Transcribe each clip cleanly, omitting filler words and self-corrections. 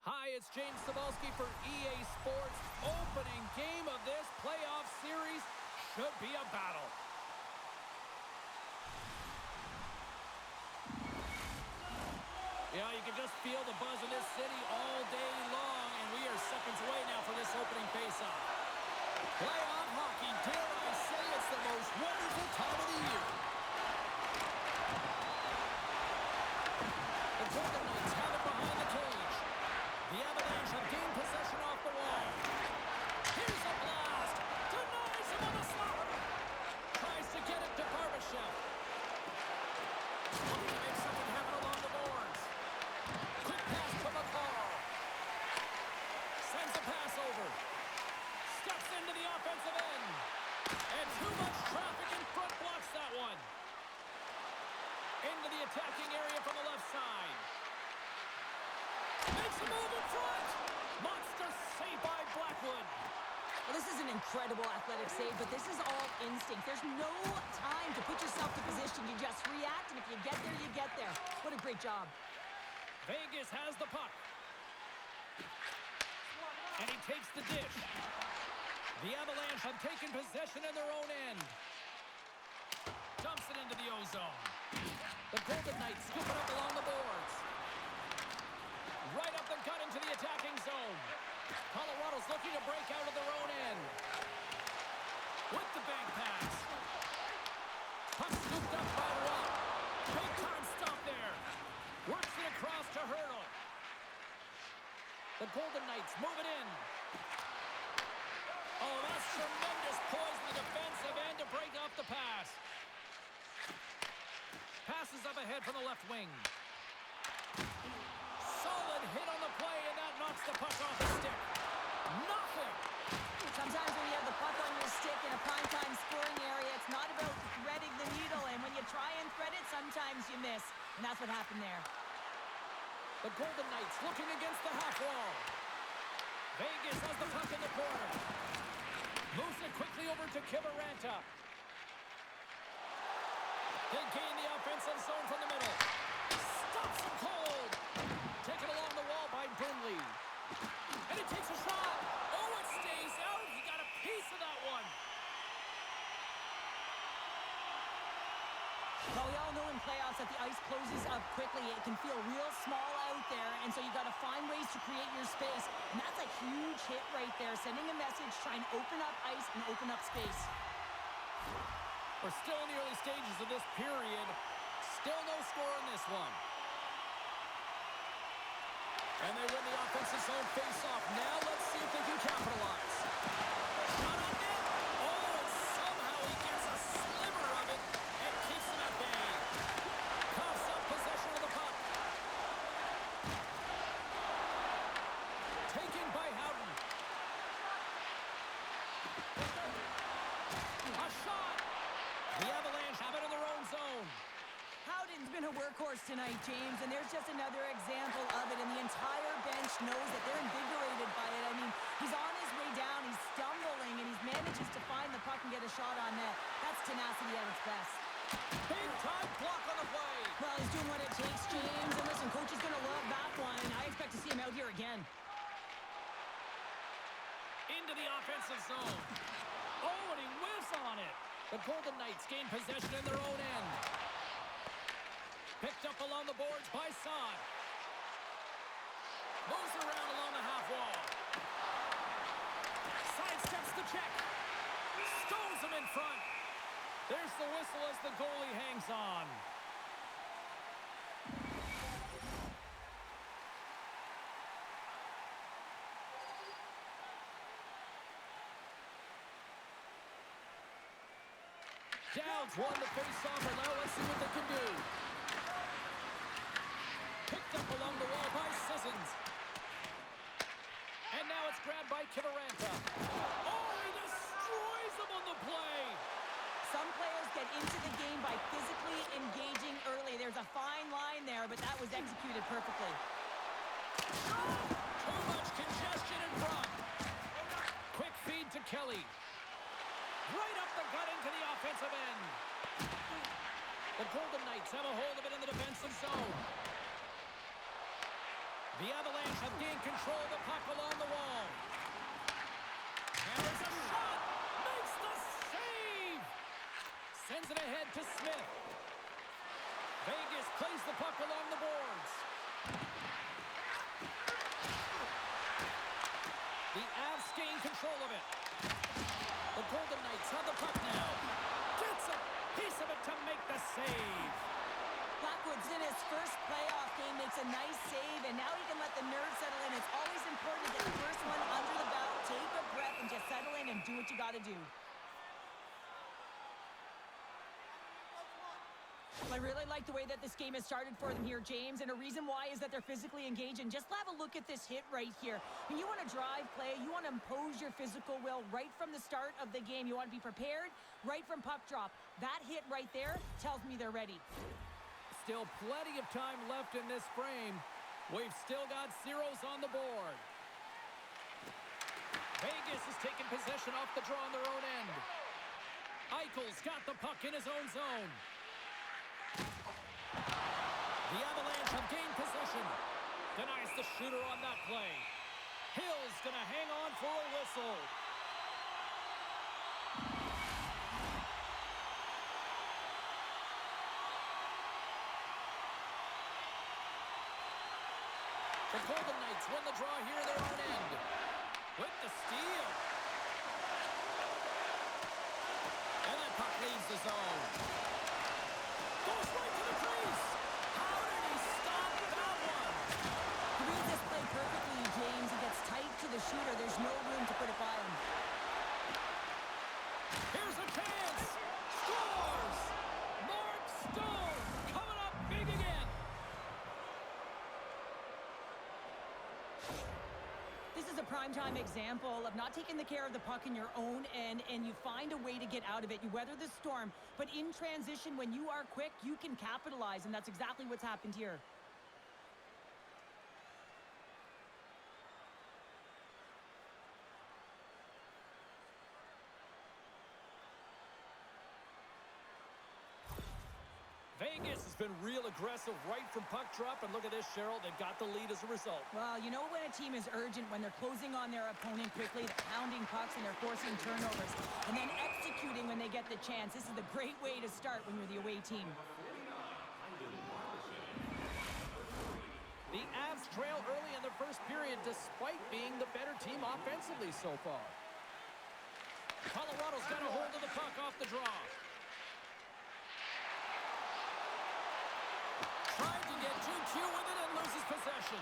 Hi, it's James Cebulski for EA Sports. Opening game of this playoff series should be a battle. Yeah, you can just feel the buzz in this city all day long, and we are seconds away now for this opening faceoff. Playoff hockey, dare I say, it's the most wonderful time of the year. The Golden Knights have it behind the cage. The Avalanche have gained possession off the wall. Here's a blast. Denies him on the slapper. Tries to get it to Barbashev. Looking to make something happen along the boards. Quick pass to McCall. Sends a pass over. Steps into the offensive end. And too much traffic in front blocks that one. Into the attacking area from the left side. Makes a move in front. Monster save by Blackwood. Well, this is an incredible athletic save, but this is all instinct. There's no time to put yourself to position. You just react, and if you get there, you get there. What a great job. Vegas has the puck. And he takes the dish. The Avalanche have taken possession in their own end. Dumps it into the O-zone. The Golden Knights scoop it up along the boards. Right up the gut into the attacking zone. Colorado's looking to break out of their own end. With the bank pass. Puck scooped up by Rock. Big time stop there. Works it across to Hurdle. The Golden Knights move it in. Oh, that's tremendous poise in the defensive end to break off the pass. Passes up ahead from the left wing. Solid hit on the play, and that knocks the puck off the stick. Nothing. Sometimes when you have the puck on your stick in a primetime scoring area, it's not about threading the needle, and when you try and thread it, sometimes you miss. And that's what happened there. The Golden Knights looking against the half wall. Vegas has the puck in the corner. Moves it quickly over to Kiviranta. They gain the offensive zone from the middle. Stops him cold. Taken along the wall by Burnley. And he takes a shot. Oh, it stays out. He got a piece of that one. Well, we all know in playoffs that the ice closes up quickly. It can feel real small out there, and so you got to find ways to create your space. And that's a huge hit right there, sending a message, trying to open up ice and open up space. We're still in the early stages of this period. Still no score in this one. And they win the offensive zone face-off. Now let's see if they can capitalize. Shot on net. Oh, and somehow he gets a sliver of it and keeps them at bay. Coughs up possession of the puck. Taken by Howden. A shot. The Avalanche have it in their own zone. Howden's been a workhorse tonight, James, and there's just another example of it, and the entire bench knows that they're invigorated by it. I mean, he's on his way down, he's stumbling, and he manages to find the puck and get a shot on net. That's tenacity at its best. Big time block on the play. Well, he's doing what it takes, James, and listen, coach is going to love that one, and I expect to see him out here again. Into the offensive zone. Oh, and he whiffs on it. The Golden Knights gain possession in their own end. Picked up along the boards by Saad. Moves around along the half wall. Sidesteps the check. Stones him in front. There's the whistle as the goalie hangs on. Downs won the face-off, and now let's see what they can do. Picked up along the wall by Sissons. And now it's grabbed by Kiviranta. Oh, he destroys him on the play. Some players get into the game by physically engaging early. There's a fine line there, but that was executed perfectly. Too much congestion in front. Quick feed to Kelly. Right up the gut into the offensive end. The Golden Knights have a hold of it in the defensive zone. The Avalanche have gained control of the puck along the wall. Hammers a shot. Makes the save. Sends it ahead to Smith. Vegas plays the puck along the boards. The Avs gain control of it. The Golden Knights have the puck now. Gets a piece of it to make the save. Blackwood's in his first playoff game, makes a nice save, and now he can let the nerves settle in. It's always important to get the first one under the belt, take a breath, and just settle in and do what you got to do. I really like the way that this game has started for them here, James, and a reason why is that they're physically engaged. And just have a look at this hit right here. When you want to drive play, you want to impose your physical will right from the start of the game. You want to be prepared right from puck drop. That hit right there tells me they're ready. Still plenty of time left in this frame. We've still got zeros on the board. Vegas has taken possession off the draw on their own end. Eichel's got the puck in his own zone. The Avalanche have gained possession. Denies the shooter on that play. Hill's gonna hang on for a whistle. The Golden Knights win the draw here at their own end. With the steal. And that puck leaves the zone. Goes right to the crease. How did he stop that one? He reads this play perfectly, James. He gets tight to the shooter. There's no room to put it by him. Here's a chance. Scores. Mark Stone coming up big again. This is a primetime example of not taking the care of the puck in your own end, and you find a way to get out of it. You weather the storm, but in transition, when you are quick, you can capitalize, and that's exactly what's happened here. Vegas has been real aggressive right from puck drop, and look at this, Cheryl. They've got the lead as a result. Well, you know when a team is urgent, when they're closing on their opponent quickly, they're pounding pucks, and they're forcing turnovers, and then executing when they get the chance. This is a great way to start when you're the away team. The Avs trail early in the first period despite being the better team offensively so far. Colorado's got a hold of the puck off the draw. Trying to get too cute with it and loses possession.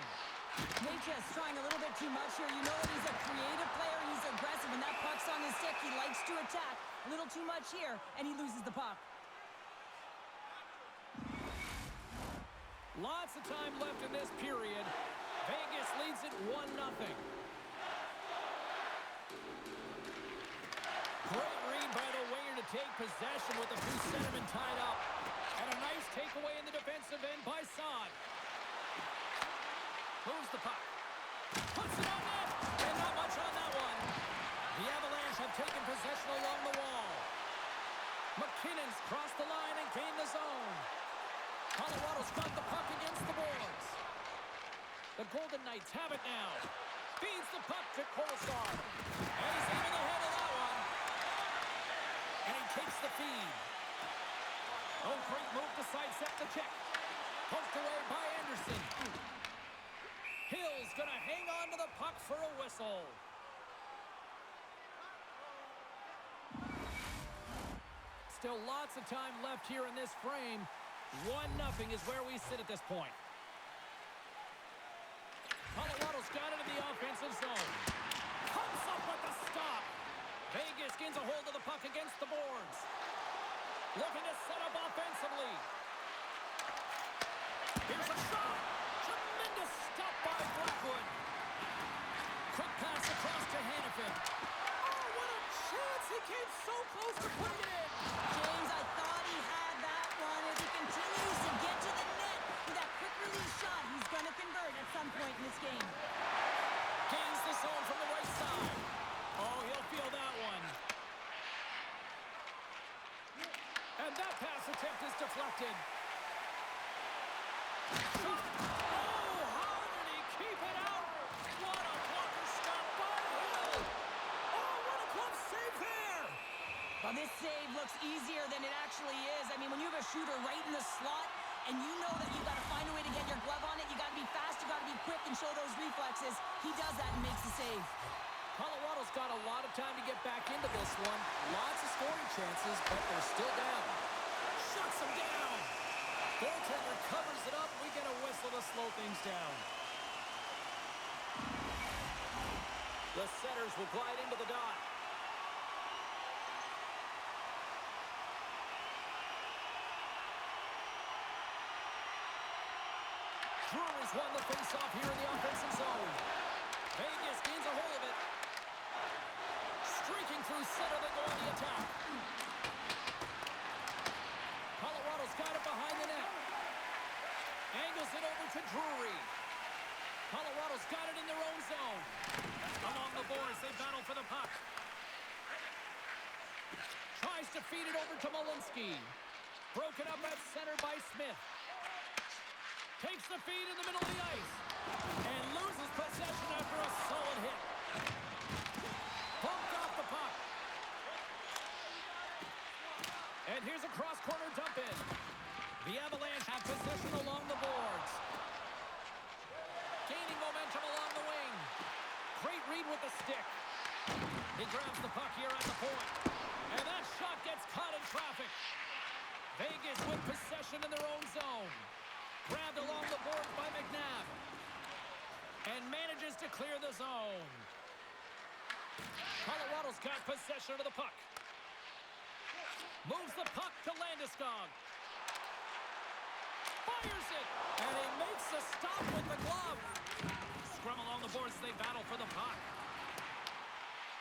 Nature's trying a little bit too much here. You know that he's a creative player. He's aggressive. When that puck's on his stick, he likes to attack. A little too much here, and he loses the puck. Lots of time left in this period. Vegas leads it 1-0. Great read by the winger to take possession with the few centermen tied up. And a nice takeaway in the defensive end by Saad. Moves the puck. Puts it on net. And not much on that one. The Avalanche have taken possession along the wall. McKinnon's crossed the line and gained the zone. Colorado's got the puck against the boards. The Golden Knights have it now. Feeds the puck to Kolesar. And he's able to handle that one. And he takes the feed. Oh, great move to sidestep the check. Poked away by Anderson. Hill's going to hang on to the puck for a whistle. Still lots of time left here in this frame. 1-0 is where we sit at this point. Colorado's got into the offensive zone. Comes up with the stop. Vegas gains a hold of the puck against the boards. Looking to set up offensively. Here's a shot. Tremendous stop by Blackwood. Quick pass across to Hannafin. Oh, what a chance. He came so close to putting it in. James, I thought he had that one. As he continues to get to the net with that quick release shot, he's going to convert at some point in this game. Gains the zone from the right side. Oh, he'll feel that one. And that pass attempt is deflected. Oh, how did he keep Well, this save looks easier than it actually is. I mean, when you have a shooter right in the slot and you know that you've got to find a way to get your glove on it, you got to be fast, you got to be quick and show those reflexes. He does that and makes the save. Colorado's got a lot of time to get back into this one. Lots of scoring chances, but they're still down. Shuts them down. Goaltender covers it up. We get a whistle to slow things down. The setters will glide into the dot. Drury's won the faceoff here in the offensive zone. Vegas gains a hold of it. Streaking through center, they go on the attack. Colorado's got it behind the net. Angles it over to Drury. Colorado's got it in their own zone. Along the boards, they battle for the puck. Tries to feed it over to Malinsky. Broken up at center by Smith. Takes the feed in the middle of the ice. And loses possession after a solid hit. Bumped off the puck. And here's a cross-corner dump in. The Avalanche have possession along the boards. Gaining momentum along the wing. Great read with the stick. He grabs the puck here at the point. And that shot gets caught in traffic. Vegas with possession in their own zone. Grabbed along the boards by McNabb. And manages to clear the zone. Colorado's got possession of the puck. Moves the puck to Landeskog. Fires it. And he makes a stop with the glove. Scrum along the boards as they battle for the puck.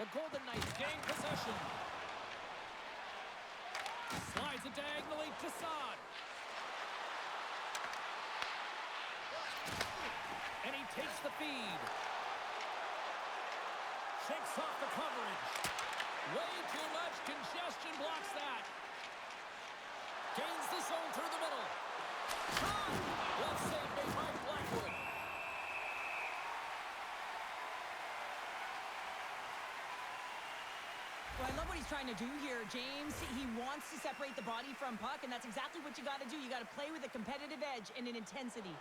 The Golden Knights gain possession. Slides it diagonally to Saad. And he takes the feed. Shakes off the coverage. Way too much congestion blocks that. Gains the zone through the middle. Shot! Well saved by Blackwood. Well, I love what he's trying to do here, James. He wants to separate the body from puck, and that's exactly what you got to do. You got to play with a competitive edge and an intensity.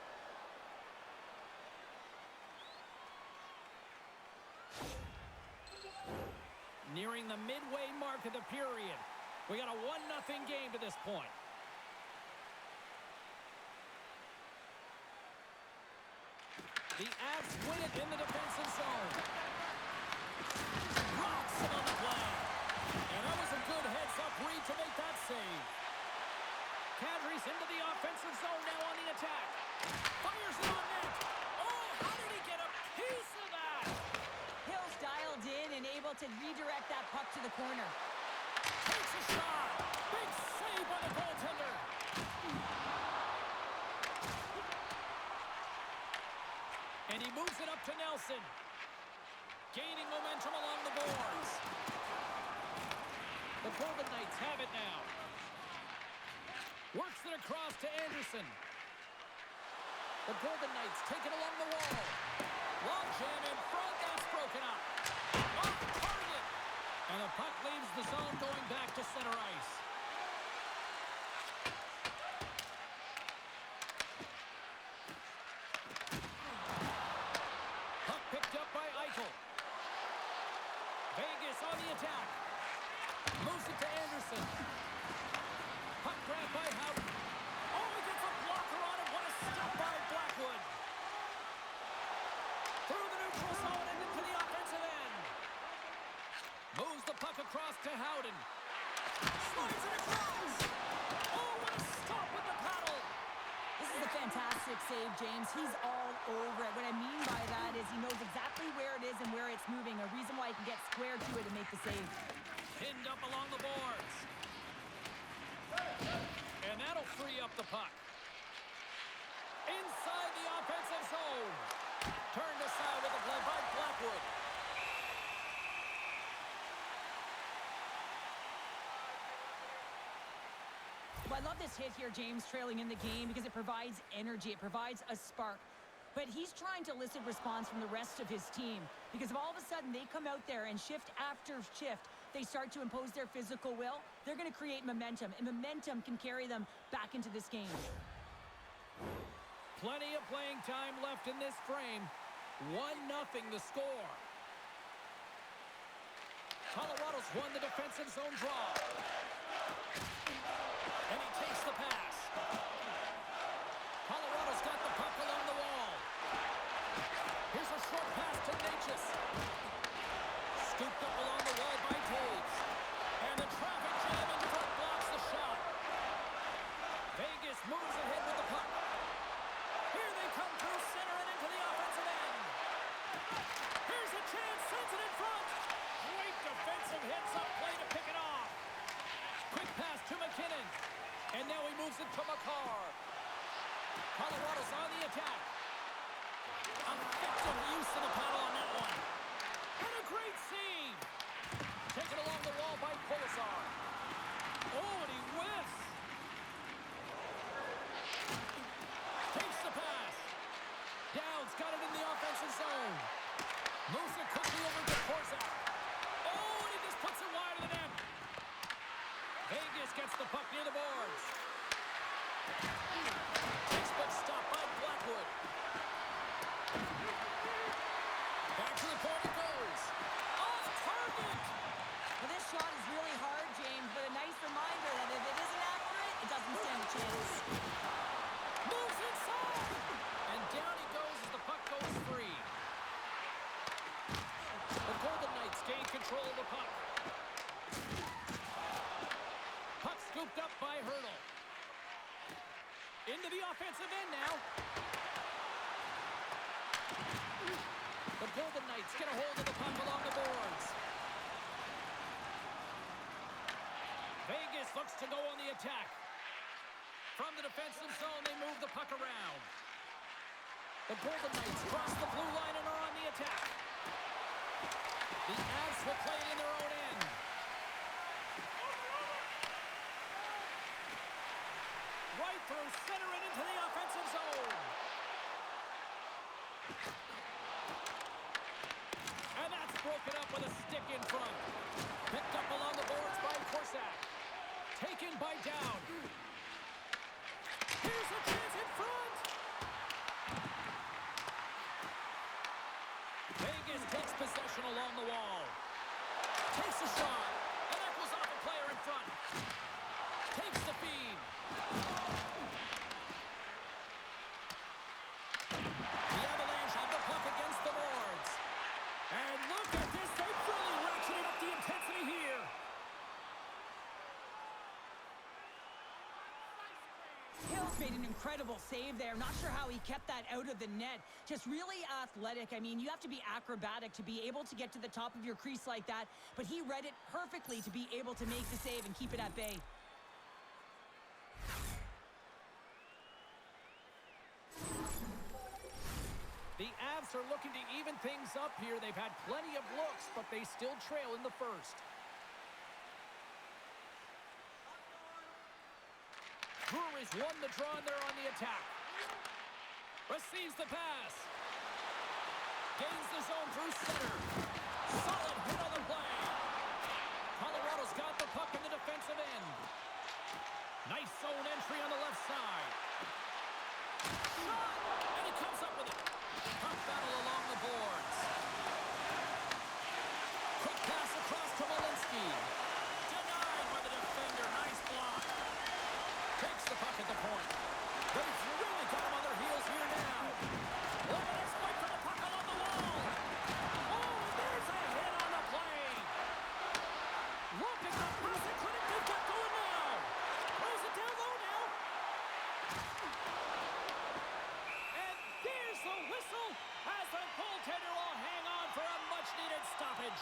Nearing the midway mark of the period. We got a 1-0 game to this point. The Avs win it in the defensive zone. Rocks it on the play. And that was a good heads-up read to make that save. Kadri's into the offensive zone now on the attack. Fires it on net. Oh, how did he get a piece of that? Hill's dialed in and able to redirect that puck to the corner. Takes a shot. Big save by the goaltender. And he moves it up to Nelson. Gaining momentum along the boards. The Golden Knights have it now. Works it across to Anderson. The Golden Knights take it along the wall. Long jam in front. That's broken up. Off target. And the puck leaves the zone going back to center ice. Puck picked up by Eichel. Vegas on the attack. Moves it to Anderson. Puck grabbed by Houghton. Oh, he gets a blocker on it. What a stop by Blackwood. Through the neutral zone and into the offensive end. Moves the puck across to Houghton. Slides it across. Oh, what a stop with the paddle. This is a fantastic save, James. He's all over it. What I mean by that is he knows exactly where it is and where it's moving. A reason why he can get square to it and make the save. Pinned up along the boards. And that'll free up the puck. Inside the offensive zone. Turned aside with a play by Blackwood. Well, I love this hit here, James, trailing in the game because it provides energy. It provides a spark. But he's trying to elicit response from the rest of his team because if all of a sudden they come out there and shift after shift they start to impose their physical will, they're going to create momentum, and momentum can carry them back into this game. Plenty of playing time left in this frame. 1-0 the score. Colorado's won the defensive zone draw. And he takes the pass. Colorado's got the puck along the wall. Here's a short pass to Natchez. Scooped up along the wall by Taves. And the traffic jam in front blocks the shot. Vegas moves ahead with the puck. Here they come through center and into the offensive end. Here's a chance, sends it in front. Great defensive heads-up play to pick it off. Quick pass to McKinnon. And now he moves it to Makar. Colorado's on the attack. Effective use of the paddle on that one. And a great save. Taken along the wall by Polisar. Oh, and he whiffs. Takes the pass. Downs got it in the offensive zone. Moves it quickly over to Korzak. Oh, and he just puts it wide of the net. Vegas gets the puck near the boards. Textbook stop by Blackwood. Back to the point it goes. Off target. Well, this shot is really hard, James, but a nice reminder that if it isn't accurate, it doesn't stand a chance. Moves inside. And down he goes as the puck goes free. The Golden Knights gain control of the puck. Puck scooped up by Hurdle. Into the offensive end now. The Golden Knights get a hold of the puck along the boards. Vegas looks to go on the attack. From the defensive zone, they move the puck around. The Golden Knights cross the blue line and are on the attack. The Avs will play it in their own end. Right through center and into the offensive zone. And that's broken up with a stick in front. Picked up along the boards by Korzak. Taken by Down. Here's a chance in front. Vegas takes possession along the wall. Takes a shot. And that goes off a player in front. Takes the feed. The Avalanche have the puck against the boards. And look at this. They've really ratcheted up the intensity here. Hill's made an incredible save there. I'm not sure how he kept that out of the net. Just really athletic. I mean, you have to be acrobatic to be able to get to the top of your crease like that. But he read it perfectly to be able to make the save and keep it at bay. The Avs are looking to even things up here. They've had plenty of looks, but they still trail in the first. Brewery's won the draw and they're on the attack. Receives the pass. Gains the zone through center. Solid hit on the play. Colorado's got the puck in the defensive end. Nice zone entry on the left side. Shot! And he comes up with it. Puck battle along the boards. Quick pass across to Walensky. Denied by the defender. Nice block. Takes the puck at the point. They've really got him on their heels here now. Look at this fight for the puck along the wall. Oh, there's a hit on the play. Look at the pass. It couldn't get going now. Throws it down low now. And there's the whistle as the goaltender will hang on for a much-needed stoppage.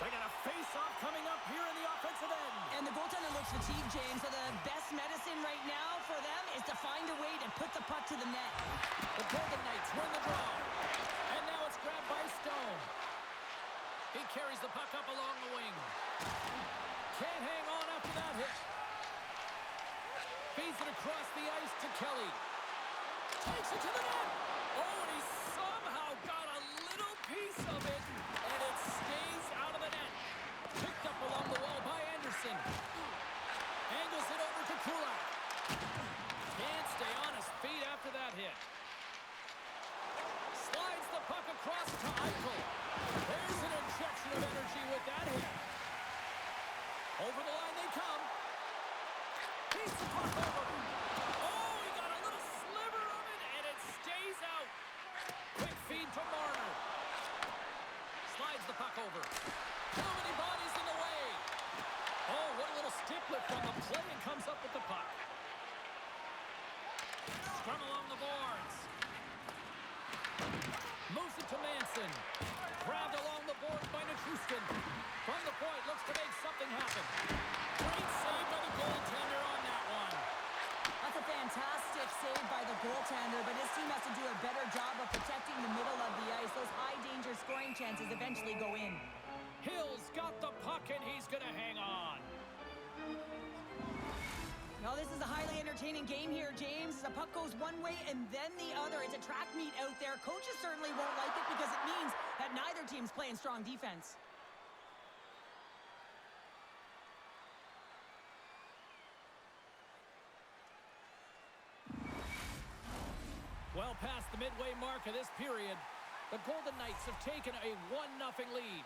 They got a face-off coming up here in the offensive end. And the goaltender looks fatigued, James, so the best medicine right now for them is to find a way to put the puck to the net. The Golden Knights win the draw. And now it's grabbed by Stone. He carries the puck up along the wing. Can't hang on after that hit. Feeds it across the ice to Kelly. Takes it to the net. Oh, and he somehow got a little piece of it, and it stays hit. Slides the puck across to Eichel. There's an injection of energy with that hit. Over the line they come. Beats the puck over. Oh, he got a little sliver of it, and it stays out. Quick feed to Marner. Slides the puck over. Too many bodies in the way. Oh, what a little stick lift from the play, and comes up with the puck. Scrum along the boards. Moves it to Manson. Grabbed along the boards by Nichushkin. From the point, looks to make something happen. Great save by the goaltender on that one. That's a fantastic save by the goaltender, but his team has to do a better job of protecting the middle of the ice. Those high-danger scoring chances eventually go in. Hill's got the puck, and he's going to hang on. Well, this is a highly entertaining game here, James. As the puck goes one way and then the other. It's a track meet out there. Coaches certainly won't like it because it means that neither team's playing strong defense. Well past the midway mark of this period, the Golden Knights have taken a 1-0 lead.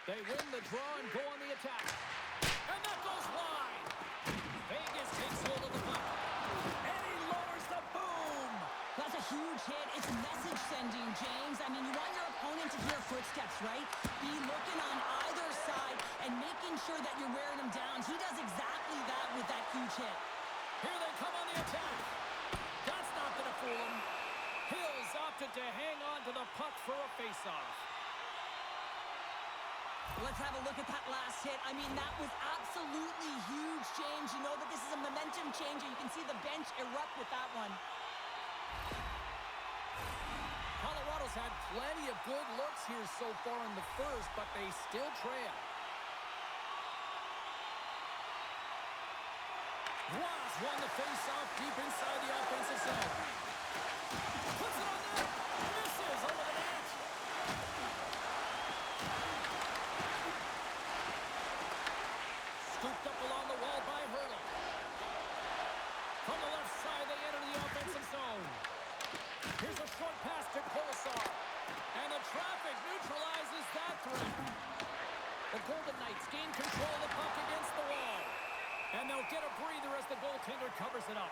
They win the draw and go on the attack. And that goes wide. Vegas takes hold of the puck. And he lowers the boom. That's a huge hit. It's message sending, James. I mean, you want your opponent to hear footsteps, right? Be looking on either side and making sure that you're wearing them down. He does exactly that with that huge hit. Here they come on the attack. That's not going to fool him. Hills opted to hang on to the puck for a faceoff. Let's have a look at that last hit. I mean, that was absolutely huge, James. You know that this is a momentum changer. You can see the bench erupt with that one. Colorado's had plenty of good looks here so far in the first, but they still trail. Ross won the face-off deep inside the offensive zone. Puts it on net. Misses over the net. Scooped up along the wall by Hurdle. From the left side, they enter the offensive zone. Here's a short pass to Kolesar. And the traffic neutralizes that threat. The Golden Knights gain control of the puck against the wall. And they'll get a breather as the goaltender covers it up.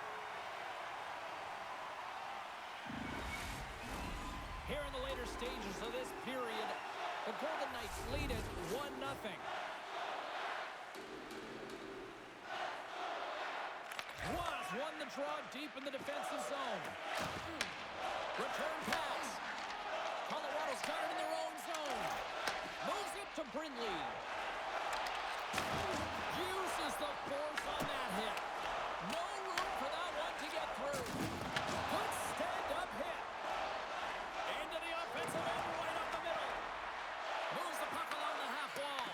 Here in the later stages of this period, the Golden Knights lead it 1-0. Won the draw deep in the defensive zone. Return pass. Colorado's got it in their own zone. Moves it to Brindley. Uses the force on that hit. No room for that one to get through. Good stand-up hit. Into the offensive end, right up the middle. Moves the puck along the half wall.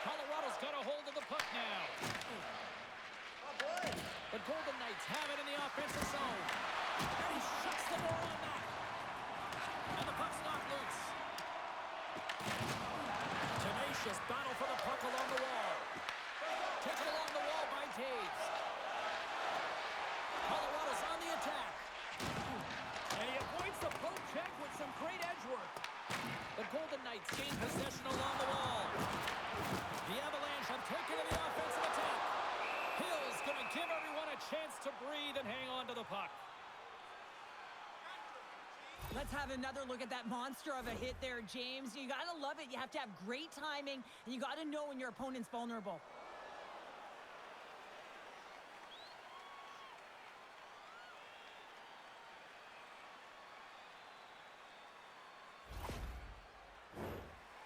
Colorado's got a hold of the puck now. The Golden Knights have it in the offensive zone. And he shuts the door on that. And the puck's knocked loose. Tenacious battle for the puck along the wall. Taken along the wall by Taves. Colorado's on the attack. And he avoids the poke check with some great edge work. The Golden Knights gain possession along the wall. The Avalanche have taken to the offensive attack. Hill's going to give everyone a chance to breathe and hang on to the puck. Let's have another look at that monster of a hit there, James. You got to love it. You have to have great timing, and you got to know when your opponent's vulnerable.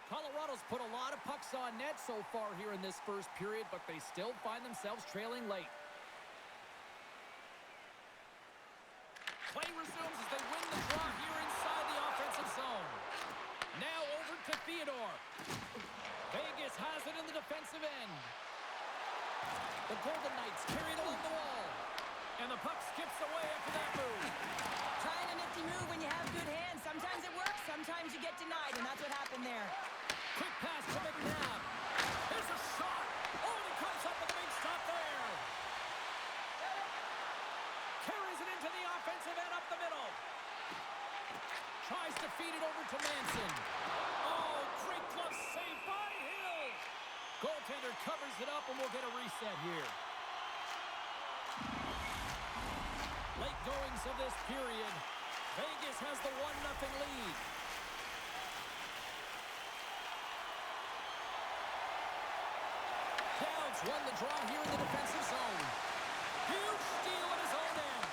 Colorado's put a lot of pucks on net so far here in this first period, but they still find themselves trailing late. Play resumes as they win the draw here inside the offensive zone. Now over to Theodore. Vegas has it in the defensive end. The Golden Knights carry it along the wall. And the puck skips away after that move. Trying a nifty move when you have good hands. Sometimes it works, sometimes you get denied, and that's what happened there. Quick pass to McNabb. Here's a shot. Oh, and he comes up with a big stop there. into the offensive end up the middle. Tries to feed it over to Manson. Oh, great glove save by Hill. Goaltender covers it up, and we'll get a reset here. Late goings of this period. Vegas has the 1-0 lead. Downs won the draw here in the defensive zone. Huge steal at his own end.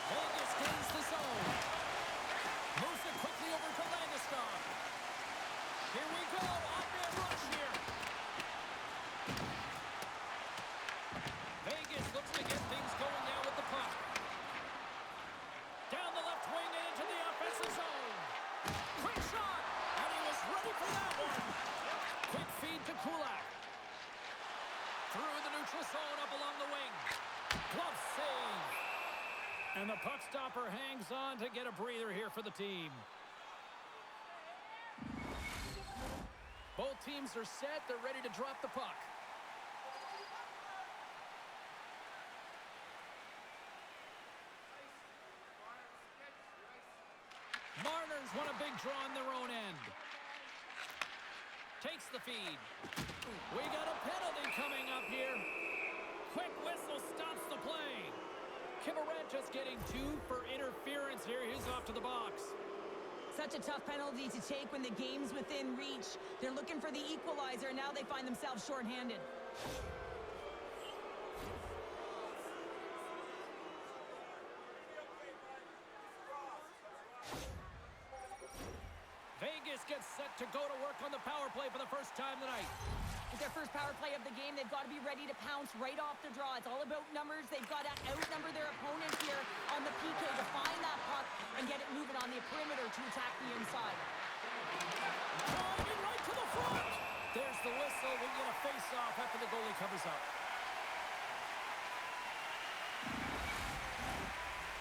Vegas gains the zone. Moves it quickly over to Landeskog. Here we go. On-man rush here. Vegas looks to get things going now with the puck. Down the left wing and into the offensive zone. Quick shot. And he was ready for that one. Quick feed to Kulak. Through the neutral zone up along the wing. Glove save. And the puck stopper hangs on to get a breather here for the team. Both teams are set. They're ready to drop the puck. Marner's won a big draw on their own end. Takes the feed. We got a penalty coming up here. Quick whistle stops the play. Kivarent getting 2 for interference here. He's off to the box. Such a tough penalty to take when the game's within reach. They're looking for the equalizer, and now they find themselves shorthanded. Vegas gets set to go to work on the power play for the first time tonight. With their first power play of the game, they've got to be ready to pounce right off the draw. It's all about numbers. They've got to outnumber their opponent here on the PK to find that puck and get it moving on the perimeter to attack the inside. Driving right to the front. There's the whistle. We get a face-off after the goalie covers up.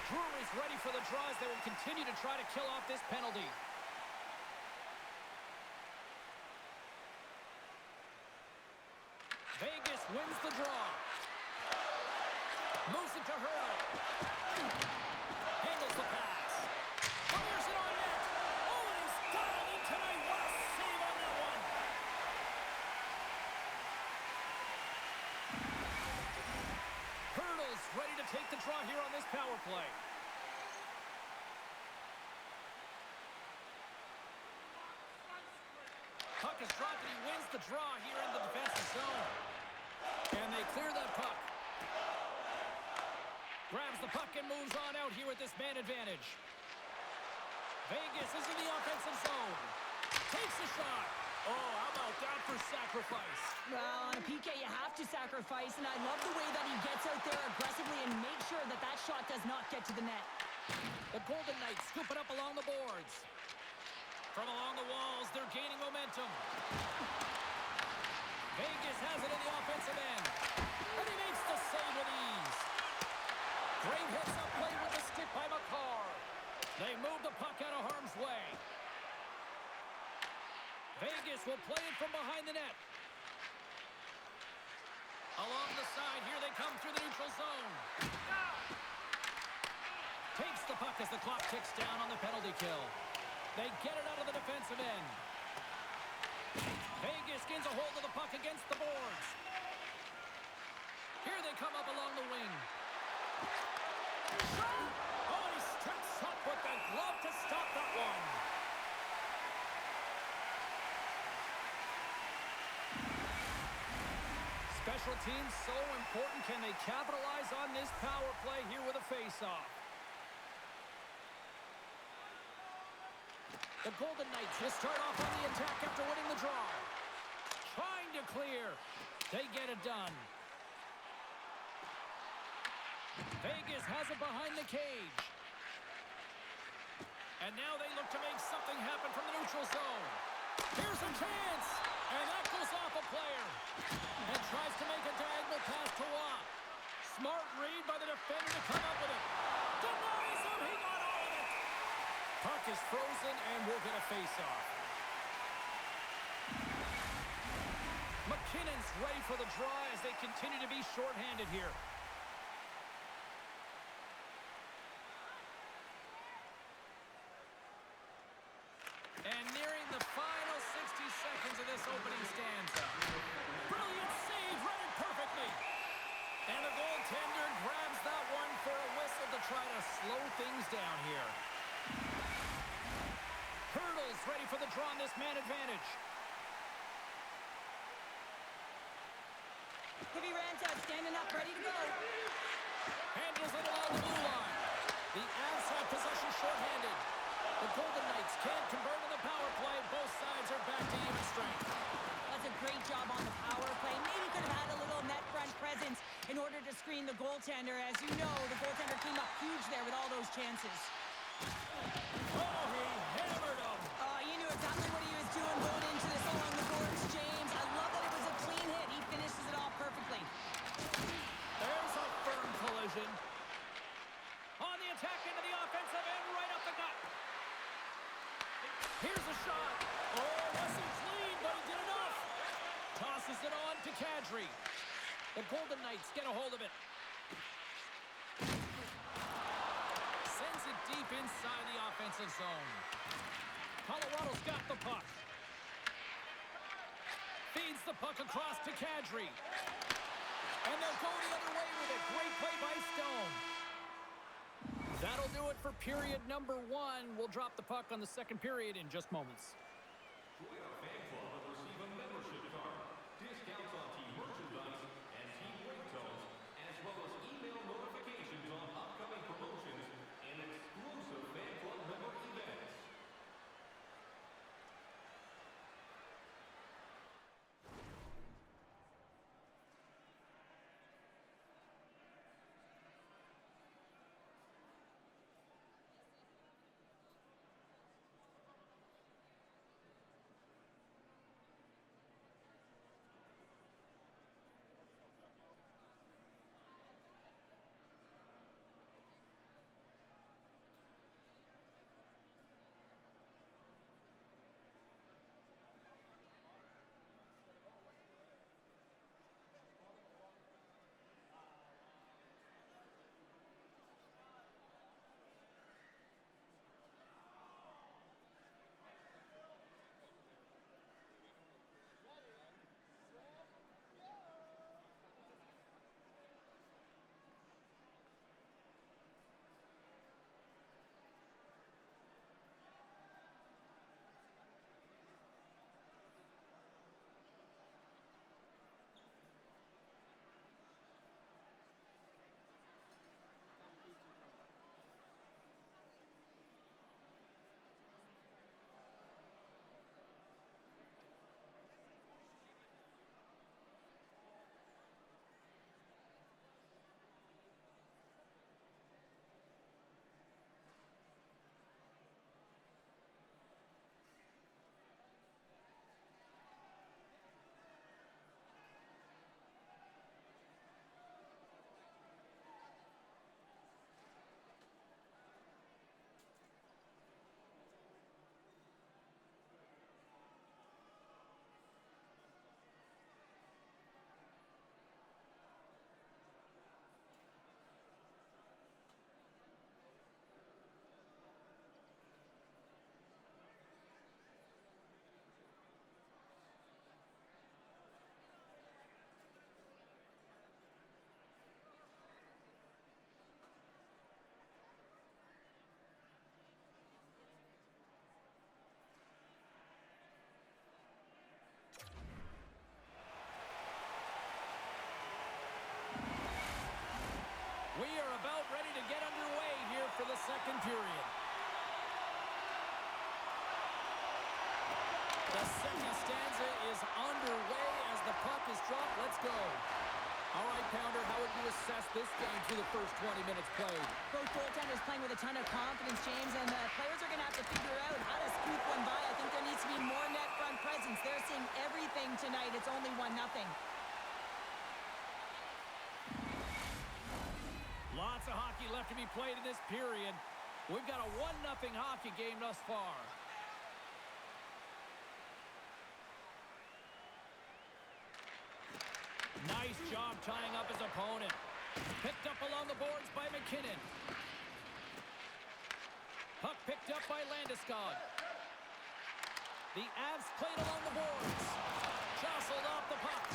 Drury's ready for the draws. They will continue to try to kill off this penalty. Vegas wins the draw. Moves it to Hurdle. Handles the pass. Fires it on net. Oh, and he's dialed in tonight. What a save on that one. Hurdle's ready to take the draw here on this power play. Puck is dropped and he wins the draw here in the defensive zone. And they clear that puck. Grabs the puck and moves on out here with this man advantage. Vegas is in the offensive zone. Takes a shot. Oh, how about that for sacrifice? Well, on a PK, you have to sacrifice, and I love the way that he gets out there aggressively and makes sure that that shot does not get to the net. The Golden Knights scoop it up along the boards. From along the walls, they're gaining momentum. Vegas has it in the offensive end. And he makes the save with ease. Great heads-up play with the stick by McCarr. They move the puck out of harm's way. Vegas will play it from behind the net. Along the side, here they come through the neutral zone. Takes the puck as the clock ticks down on the penalty kill. They get it out of the defensive end. Vegas gains a hold of the puck against the boards. Here they come up along the wing. Oh, and he steps up with the glove to stop that one. Special teams so important. Can they capitalize on this power play here with a face-off? The Golden Knights will start off on the attack after winning the draw. Trying to clear. They get it done. Vegas has it behind the cage. And now they look to make something happen from the neutral zone. Here's a chance. And that goes off a player. And tries to make a diagonal pass to Watt. Smart read by the defender to come up with it. Denies him. He got all of it. Puck is frozen, and we'll get a face-off. McKinnon's ready for the draw as they continue to be shorthanded here. Goaltender grabs that one for a whistle to try to slow things down here. Hurdles ready for the draw on this man advantage. Heavy Ranta standing up, ready to go. Handles it along the blue line. The Avs have possession shorthanded. The Golden Knights can't convert on the power play. Both sides are back to even strength. That's a great job on the power play. Maybe could have had a little net front presence in order to screen the goaltender. As you know, the goaltender came up huge there with all those chances. Oh, he hammered him. You knew exactly what he was doing going into this along the boards, James. I love that it was a clean hit. He finishes it off perfectly. There's a firm collision. On the attack into the offensive end, right up the gut. Here's a shot. Oh, wasn't clean, but he did enough. Tosses it on to Kadri. The Golden Knights get a hold of it. Sends it deep inside the offensive zone. Colorado's got the puck. Feeds the puck across to Kadri. And they'll go the other way with it. Great play by Stone. That'll do it for period number 1. We'll drop the puck on the second period in just moments. Join our fan club and receive a membership card, discounts on team merchandise and team ringtones, as well as email notifications on upcoming promotions and exclusive fan club member events. We are about ready to get underway here for the second period. The second stanza is underway as the puck is dropped. Let's go. All right, Pounder, how would you assess this game through the first 20 minutes played? Both goaltenders playing with a ton of confidence, James, and the players are going to have to figure out how to scoop one by. I think there needs to be more net front presence. They're seeing everything tonight. It's only 1-0. Lots of hockey left to be played in this period. We've got a 1-0 hockey game thus far. Nice job tying up his opponent. Picked up along the boards by McKinnon. Puck picked up by Landeskog. The Avs played along the boards. Jostled off the puck.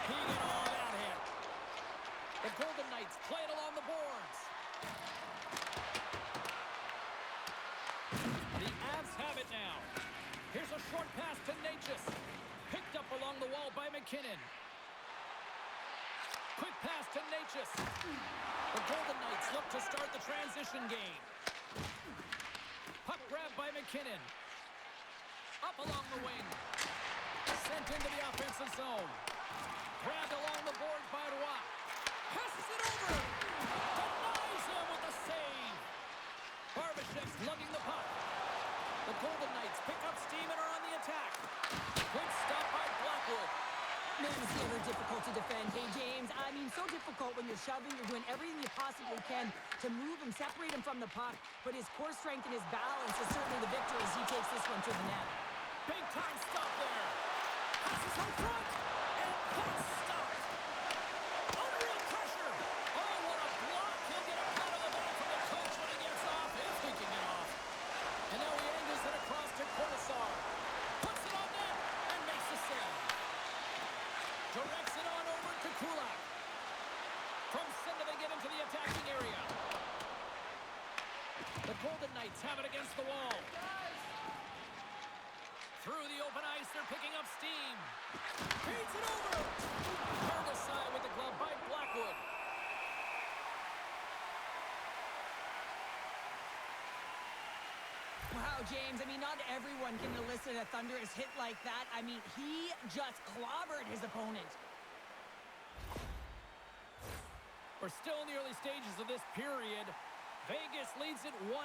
He got all that hit. The Golden Knights play it along the boards. The Avs have it now. Here's a short pass to Natchez. Picked up along the wall by McKinnon. Quick pass to Natchez. The Golden Knights look to start the transition game. Puck grab by McKinnon. Up along the wing. Sent into the offensive zone. Grabbed along the boards by Roy. Passes it over. Denies him with the save. Barbashev's lugging the puck. The Golden Knights pick up steam and are on the attack. Good stop by Blackwood. Man, it's never difficult to defend. Hey, James, I mean, so difficult when you're shoving, you're doing everything you possibly can to move him, separate him from the puck. But his core strength and his balance is certainly the victor as he takes this one to the net. Big time stop there. Passes in front. And that's stopped. Unreal pressure. Oh, what a block. He'll get a pat on the back from the coach when he gets off. If he can get off. And now he angles it across to Cortazar. Puts it on net and makes the save. Directs it on over to Kulak. From center they get into the attacking area. The Golden Knights have it against the wall. Through the open ice, they're picking up steam. Feeds it over. Turned aside with the glove by Blackwood. Wow, James, I mean, not everyone can elicit a thunderous hit like that. I mean, he just clobbered his opponent. We're still in the early stages of this period. Vegas leads it 1-0.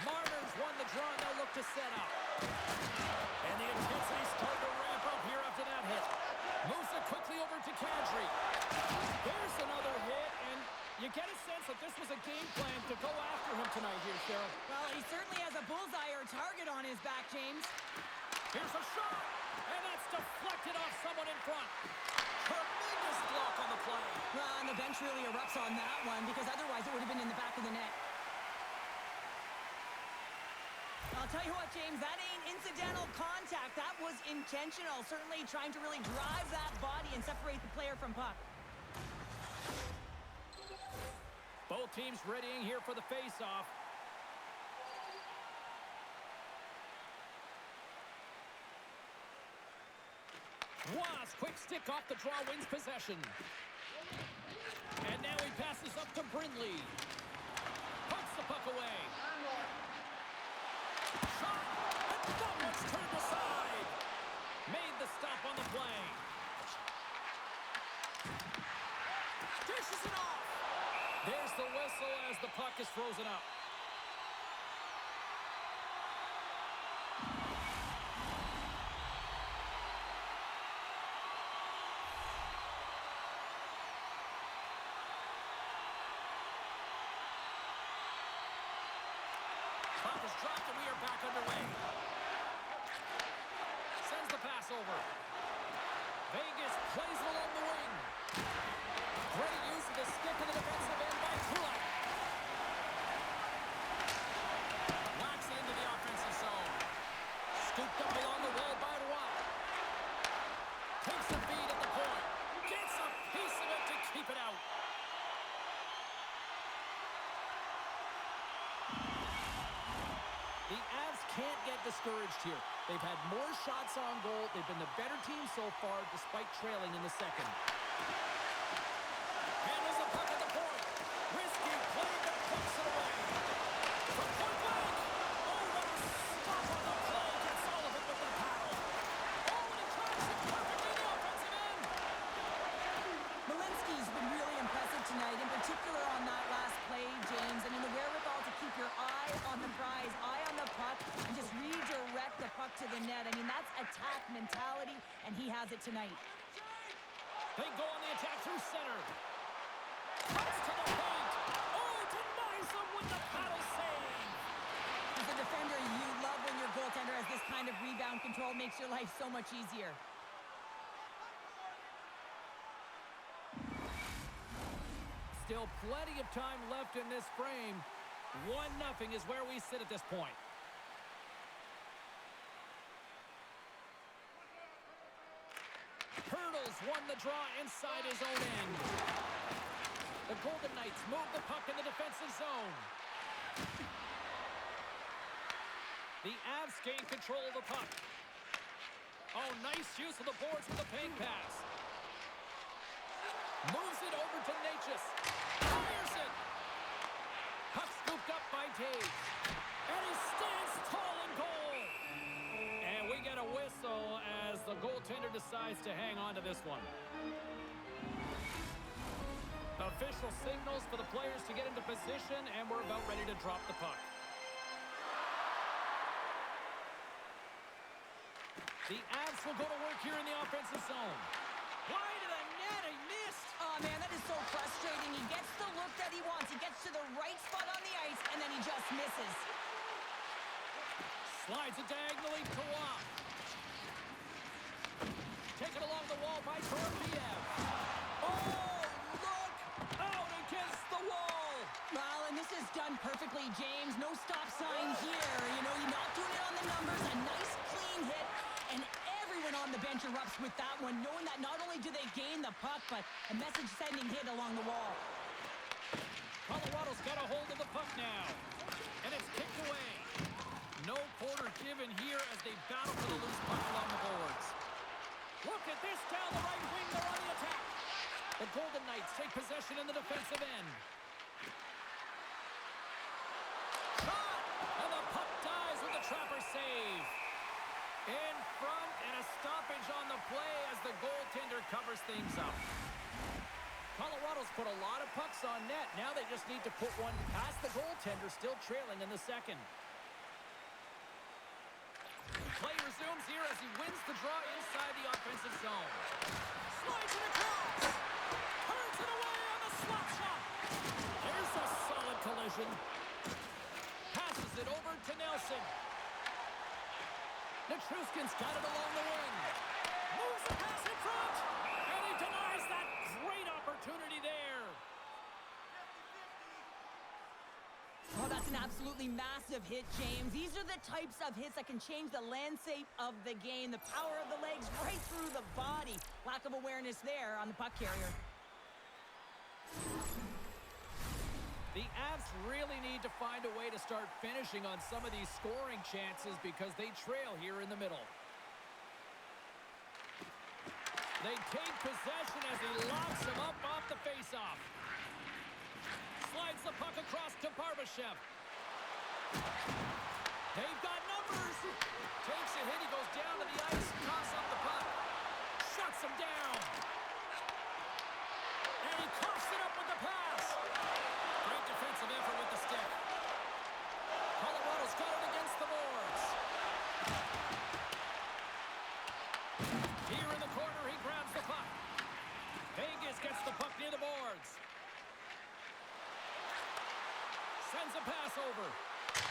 Mariners won the draw, and they'll look to set up. And the intensity started to ramp up here after that hit. Moves it quickly over to Kadri. There's another hit, and you get a sense that this was a game plan to go after him tonight here, Cheryl. Well, he certainly has a bullseye or target on his back, James. Here's a shot, and that's deflected off someone in front. Tremendous block on the play. Well, and the bench really erupts on that one because otherwise it would have been in the back of the net. I'll tell you what, James, that ain't incidental contact. That was intentional, certainly trying to really drive that body and separate the player from puck. Both teams readying here for the face-off. Was quick stick off the draw, wins possession. And now he passes up to Brindley. Puts the puck away. Shot, and that one's turned aside. Made the stop on the play. Dishes it off. There's the whistle as the puck is frozen up. Puck is dropped and we are back underway. Sends the pass over. Vegas plays it along the wing. Great use of the stick in the defensive end by Kulak. Knocks it into the offensive zone. Scooped up along the wall by Roy. Takes a beat at the point. Gets a piece of it to keep it out. The Avs can't get discouraged here. They've had more shots on goal. They've been the better team so far, despite trailing in the second. Handles the puck at the point. Risky play, but puts it away. From point blank. Oh, what a stop on the play. Gets all of it with the paddle. Oh, and he tracks it perfectly in the offensive end. Malinsky's been really impressive tonight, in particular on that last play, James. I mean, the wherewithal to keep your eye on the prize, eye on the puck, and just redirect the puck to the net. I mean, that's attack mentality, and he has it tonight. They go on the attack through center. Cuts to the paint. Oh, denies them with the paddle save. As a defender, you love when your goaltender has this kind of rebound control. Makes your life so much easier. Still plenty of time left in this frame. 1-0 is where we sit at this point. Hurdles won the the draw inside his own end. The Golden Knights move the puck in the defensive zone. The Avs gain control of the puck. Oh, nice use of the boards with the ping pass. Moves it over to Natchez. Fires it. Puck scooped up by Taves. And he stands tall in goal. And we get a whistle as the goaltender decides to hang on to this one. Official signals for the players to get into position, and we're about ready to drop the puck. The Avs will go to work here in the offensive zone. Wide of the net, he missed. Oh, man, that is so frustrating. He gets the look that he wants. He gets to the right spot on the ice, and then he just misses. Slides it diagonally to Waugh. Taken along the wall by Torpiev. Oh, look! Out against the wall. Well, and this is done perfectly, James. No stop sign here. You know, you're not doing it on the numbers. A nice, clean hit. And everyone on the bench erupts with that one, knowing that not only do they gain the puck, but a message-sending hit along the wall. Colorado's got a hold of the puck now. And it's kicked away. No quarter given here as they battle for the loose puck along the boards. Look at this down the right wing. They're on the attack. The Golden Knights take possession in the defensive end. Shot! And the puck dies with the trapper save. In front, and a stoppage on the play as the goaltender covers things up. Colorado's put a lot of pucks on net. Now they just need to put one past the goaltender, still trailing in the second. Play resumes here as he wins the draw inside the offensive zone. Slides it across. Turns it away on the slap shot. Here's a solid collision. Passes it over to Nelson. Nichushkin's got it along the wing. Moves the pass in front. And he denies that great opportunity there. Oh, that's an absolutely massive hit, James. These are the types of hits that can change the landscape of the game. The power of the legs right through the body. Lack of awareness there on the puck carrier. The Avs really need to find a way to start finishing on some of these scoring chances because they trail here in the middle. They take possession as he locks him up off the faceoff. Slides the puck across to Barbashev. They've got numbers. Takes a hit. He goes down to the ice. Toss up the puck. Shuts him down. And he coughs it up with the pass. Great defensive effort with the stick. Colorado's got it against the boards. Here in the corner, he grabs the puck. Vegas gets the puck near the boards. Sends a pass over.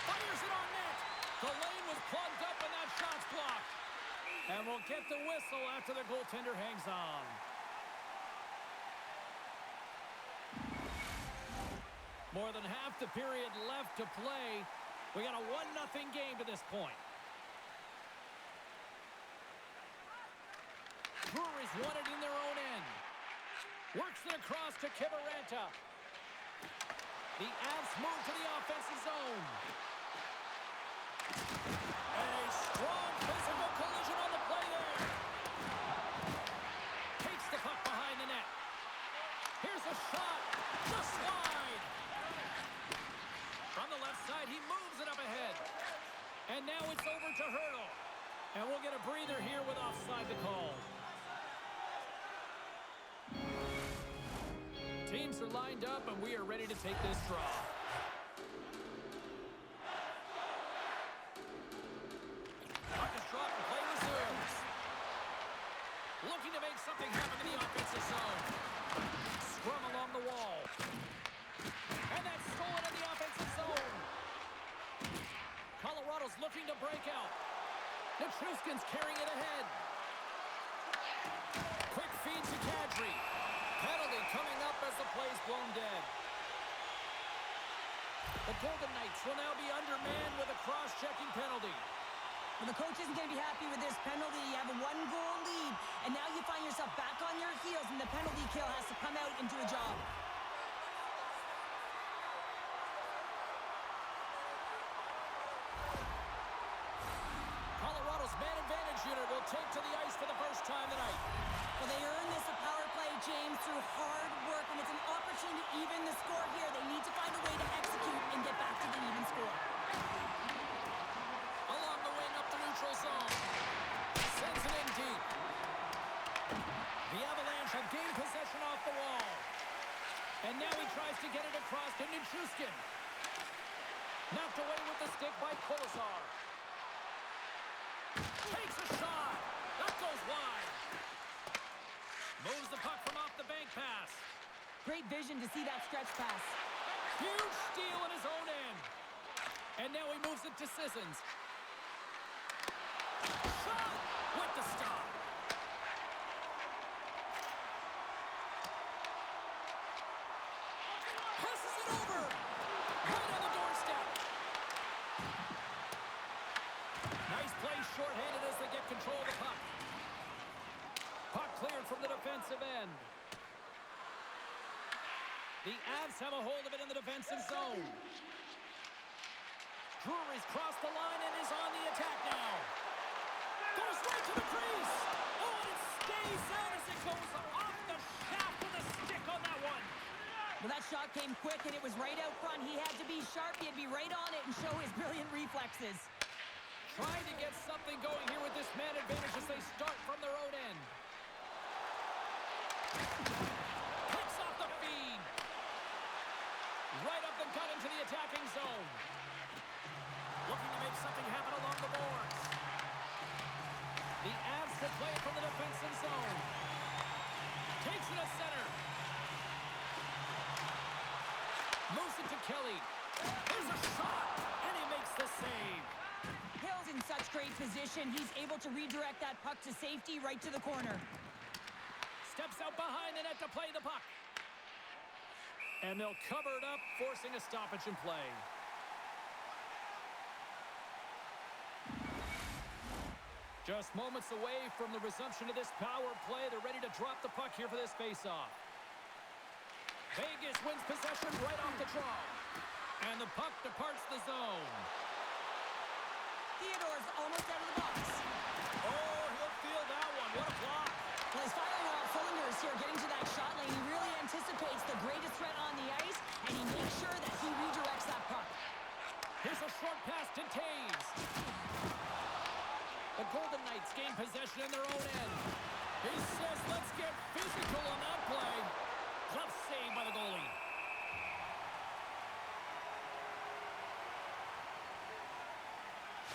Fires it on net. The lane was plugged up and that shot's blocked. And we'll get the whistle after the goaltender hangs on. More than half the period left to play. We got a 1-0 game to this point. Breweries won it in their own end. Works it across to Kiviranta. The Avs move to the offensive zone. And a strong physical collision on the play there. Takes the puck behind the net. Here's a shot. Just wide. From the left side, he moves it up ahead. And now it's over to Hurdle. And we'll get a breather here with offside the call. Teams are lined up, and we are ready to take this draw. Puck is dropped and play resumes. Looking to make something happen in the offensive zone. Scrum along the wall. And that's stolen in the offensive zone. Colorado's looking to break out. Nichushkin's carrying it ahead. Quick feed to Kadri. Penalty coming up as the play's blown dead. The Golden Knights will now be undermanned with a cross-checking penalty. Well, the coach isn't going to be happy with this penalty. You have a one-goal lead, and now you find yourself back on your heels, and the penalty kill has to come out and do a job. Colorado's man advantage unit will take to the ice for the first time tonight. Well, they earned this a power play, James, through hard work, and it's an opportunity to even the score here. They need to find a way to execute and get back to the even score. Along the wing, up the neutral zone. Sends it in deep. The Avalanche have gained possession off the wall. And now he tries to get it across to Nichushkin. Knocked away with the stick by Kolesar. Takes a shot. That goes wide. Moves the puck from off the bank pass. Great vision to see that stretch pass. Huge steal at his own end. And now he moves it to Sissons. Shot with the stop. Passes it over. Right on the doorstep. Nice play shorthanded as they get control of the puck. Puck cleared from the defensive end. The Avs have a hold of it in the defensive zone. Drury's crossed the line and is on the attack now. Goes right to the crease. Oh, and it stays out as it goes off the shaft with a stick on that one. Well, that shot came quick, and it was right out front. He had to be sharp. He had to be right on it and show his brilliant reflexes. Trying to get something going here with this man advantage as they start from their own end. Picks off the feed. Right up the gut into the attacking zone. Looking to make something happen along the boards. The Avs to play it from the defensive zone. Takes it to center. Moves it to Kelly. There's a shot, and he makes the save. Hill's in such great position. He's able to redirect that puck to safety right to the corner. Steps out behind the net to play the puck. And they'll cover it up, forcing a stoppage in play. Just moments away from the resumption of this power play. They're ready to drop the puck here for this faceoff. Vegas wins possession right off the draw. And the puck departs the zone. Theodore's almost out of the box. Oh, he'll feel that one. What a block. Well, he's firing on all cylinders here, getting to that shot lane. He really anticipates the greatest threat on the ice, and he makes sure that he redirects that puck. Here's a short pass to Taves. The Golden Knights gain possession in their own end. He says, let's get physical on that play. Glove save by the goalie.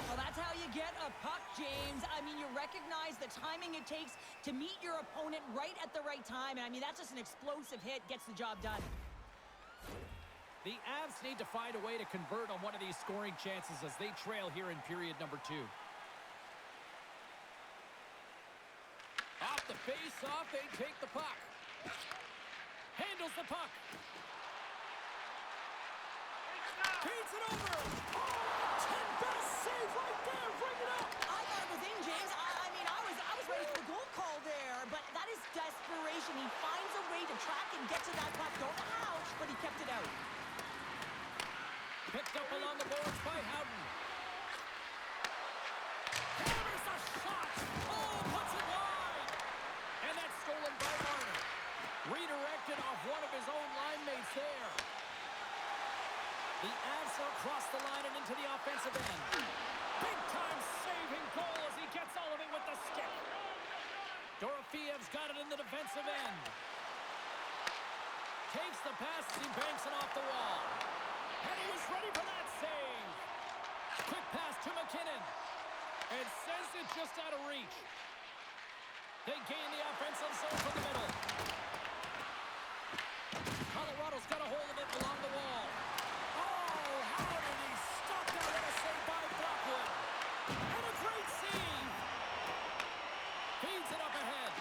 Well, that's how you get a puck, James. I mean, you recognize the timing it takes to meet your opponent right at the right time. And, I mean, that's just an explosive hit, gets the job done. The Avs need to find a way to convert on one of these scoring chances as they trail here in period number 2. Off the face-off, they take the puck. Handles the puck. Feeds it over. Oh, 10 best save right there. Bring it up. I thought it was in, James. I mean, I was ready for the goal call there. But that is desperation. He finds a way to track and get to that puck. Don't know how, but he kept it out. Picked up along the boards by Howden. Hammers a shot. Oh, puts it wide. And that's stolen by Marner. Redirected off one of his own line mates there. The Avs are across the line and into the offensive end. Big-time saving goal as he gets all of it with the stick. Dorofiev's got it in the defensive end. Takes the pass as he banks it off the wall. And he was ready for that save. Quick pass to McKinnon. And sends it just out of reach. They gain the offensive zone from the middle. Colorado's got a hold of it along the wall. Oh, how did he stop that with a save by Blackwood? And a great save. Feeds it up ahead.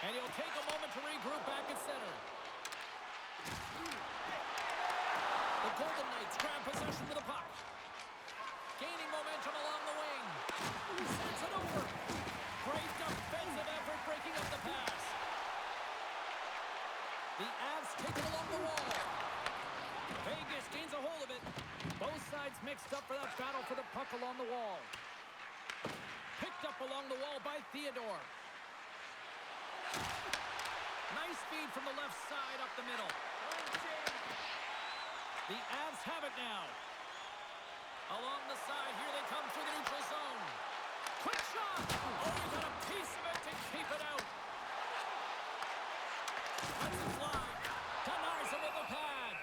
And he'll take a moment to regroup back at center. The Golden Knights grab possession with the puck. Gaining momentum along the wing. The Avs take it along the wall. Vegas gains a hold of it. Both sides mixed up for that battle for the puck along the wall. Picked up along the wall by Theodore. Nice feed from the left side up the middle. The Avs have it now. Along the side, here they come through the neutral zone. Quick shot! Oh, he got a piece of it to keep it out. Lets it fly. Denies him with the pad.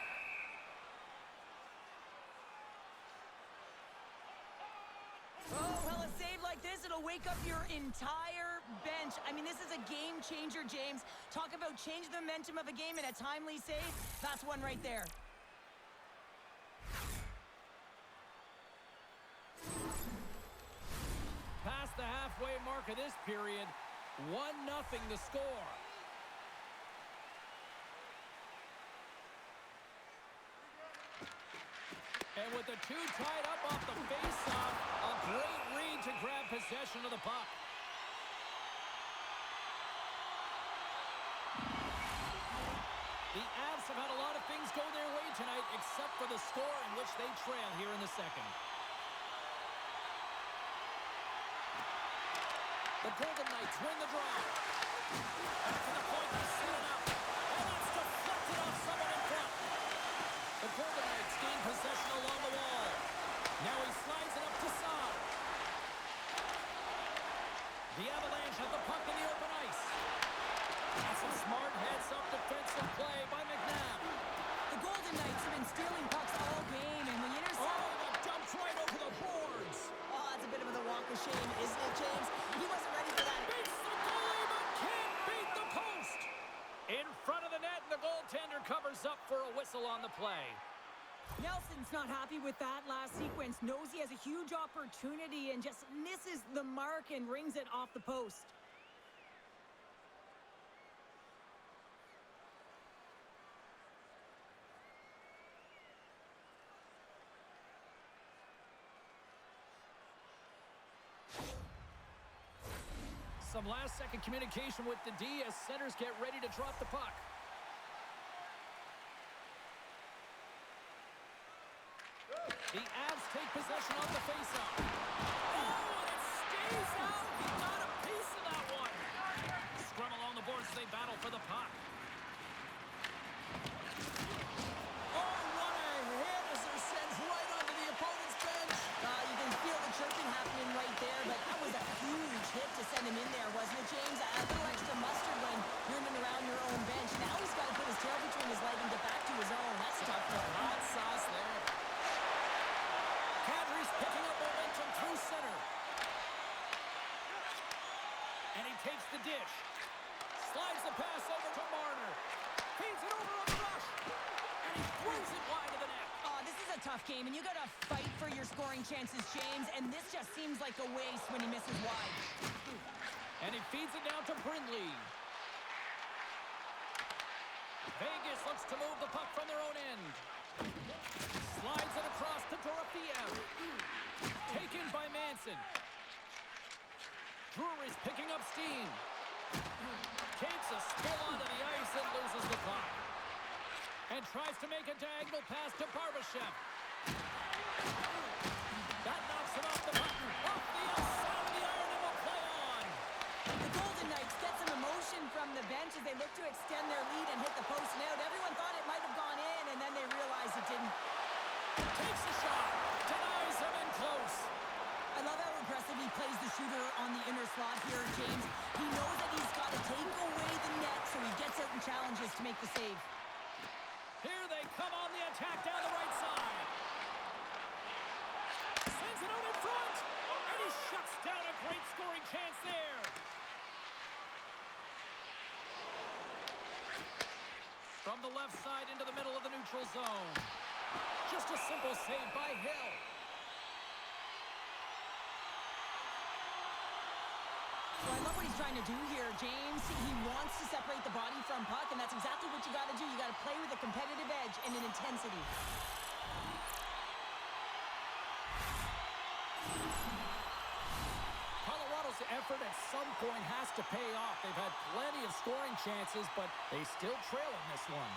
Oh, well, a save like this, it'll wake up your entire bench. I mean, this is a game changer, James. Talk about change the momentum of a game and a timely save. That's one right there. Past the halfway mark of this period, 1-0 the score. And with the two tied up off the face-off, a great read to grab possession of the puck. The Avs have had a lot of things go their way tonight, except for the score in which they trail here in the second. The Golden Knights win the draw. Back to the point, they set it up. And that's deflected off someone in front. The Golden Knights gain possession along the wall. Now he slides it up to Saad. The Avalanche have the puck in the open ice. That's a smart heads-up defensive play by McNabb. The Golden Knights have been stealing pucks all game, and when you intercept... Oh, that dumped right over the boards. Oh, that's a bit of the walk of shame, isn't it, James? He wasn't ready for that. Beats the goalie, but can't beat the post. In front of the net, and the goaltender covers up for a whistle on the play. Nelson's not happy with that last sequence. Knows he has a huge opportunity and just misses the mark and rings it off the post. Some last-second communication with the D as centers get ready to drop the puck. The Avs take possession off the faceoff. Oh, and it stays out. He got a piece of that one. Scrum along the boards as they battle for the puck. Oh, what a hit as they're sent right onto the opponent's bench. You can feel the chirping happening right there, but that was a huge hit to send him in there, wasn't it, James? A little extra mustard when you're in and around your own bench. Now he's got to put his tail between his leg and get back to his own. That's tough. Hot sauce there. Kadri's picking up momentum through center. And he takes the dish. Slides the pass over to Marner. Feeds it over on the rush. And he throws it wide of the net. Oh, this is a tough game, and you got to fight for your scoring chances, James. And this just seems like a waste when he misses wide. And he feeds it down to Brindley. Vegas looks to move the puck from their own end. Slides it across to Dorofeev. Taken by Manson. Drury's picking up steam. Takes a spill onto the ice and loses the puck. And tries to make a diagonal pass to Barbashev. That knocks him off the puck. Off the outside of the iron and will play on. The Golden Knights get some emotion from the bench as they look to extend their lead and hit the post and out. Everyone thought it might have gone in, and then they realized it didn't. Takes a shot. Denies him in close. I love how impressive he plays the shooter on the inner slot here, James. He knows that he's got to take away the net, so he gets out and challenges to make the save. Here they come on the attack down the right side. Sends it out in front. And he shuts down a great scoring chance there. From the left side into the middle of the neutral zone. Just a simple save by Hill. Well, I love what he's trying to do here, James. He wants to separate the body from puck, and that's exactly what you got to do. You got to play with a competitive edge and an intensity. Colorado's Colorado's effort at some point has to pay off. They've had plenty of scoring chances, but they still trail in this one.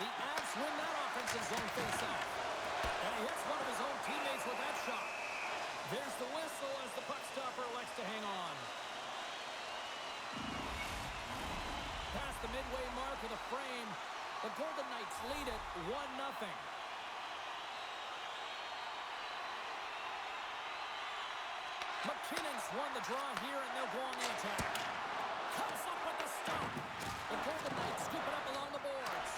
The Avs win that offensive zone face-off. And he hits one of his own teammates with that shot. There's the whistle as the puck stopper elects to hang on. Past the midway mark of the frame, the Golden Knights lead it 1-0. McKinnon's won the draw here, and they'll go on the attack. Comes up with the stop. The Golden Knights scoop it up along the boards.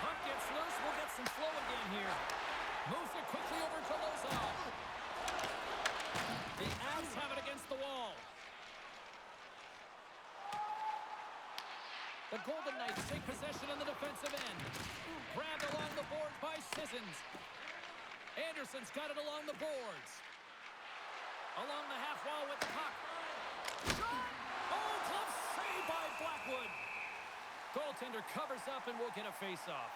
Puck gets loose. We'll get some flow again here. Moves it quickly over to Lozov. The Avs have it against the wall. The Golden Knights take possession on the defensive end. Grabbed along the board by Sissons. Anderson's got it along the boards. Along the half wall with the puck. Shot! Oh, glove saved by Blackwood. Goaltender covers up and we'll get a face-off.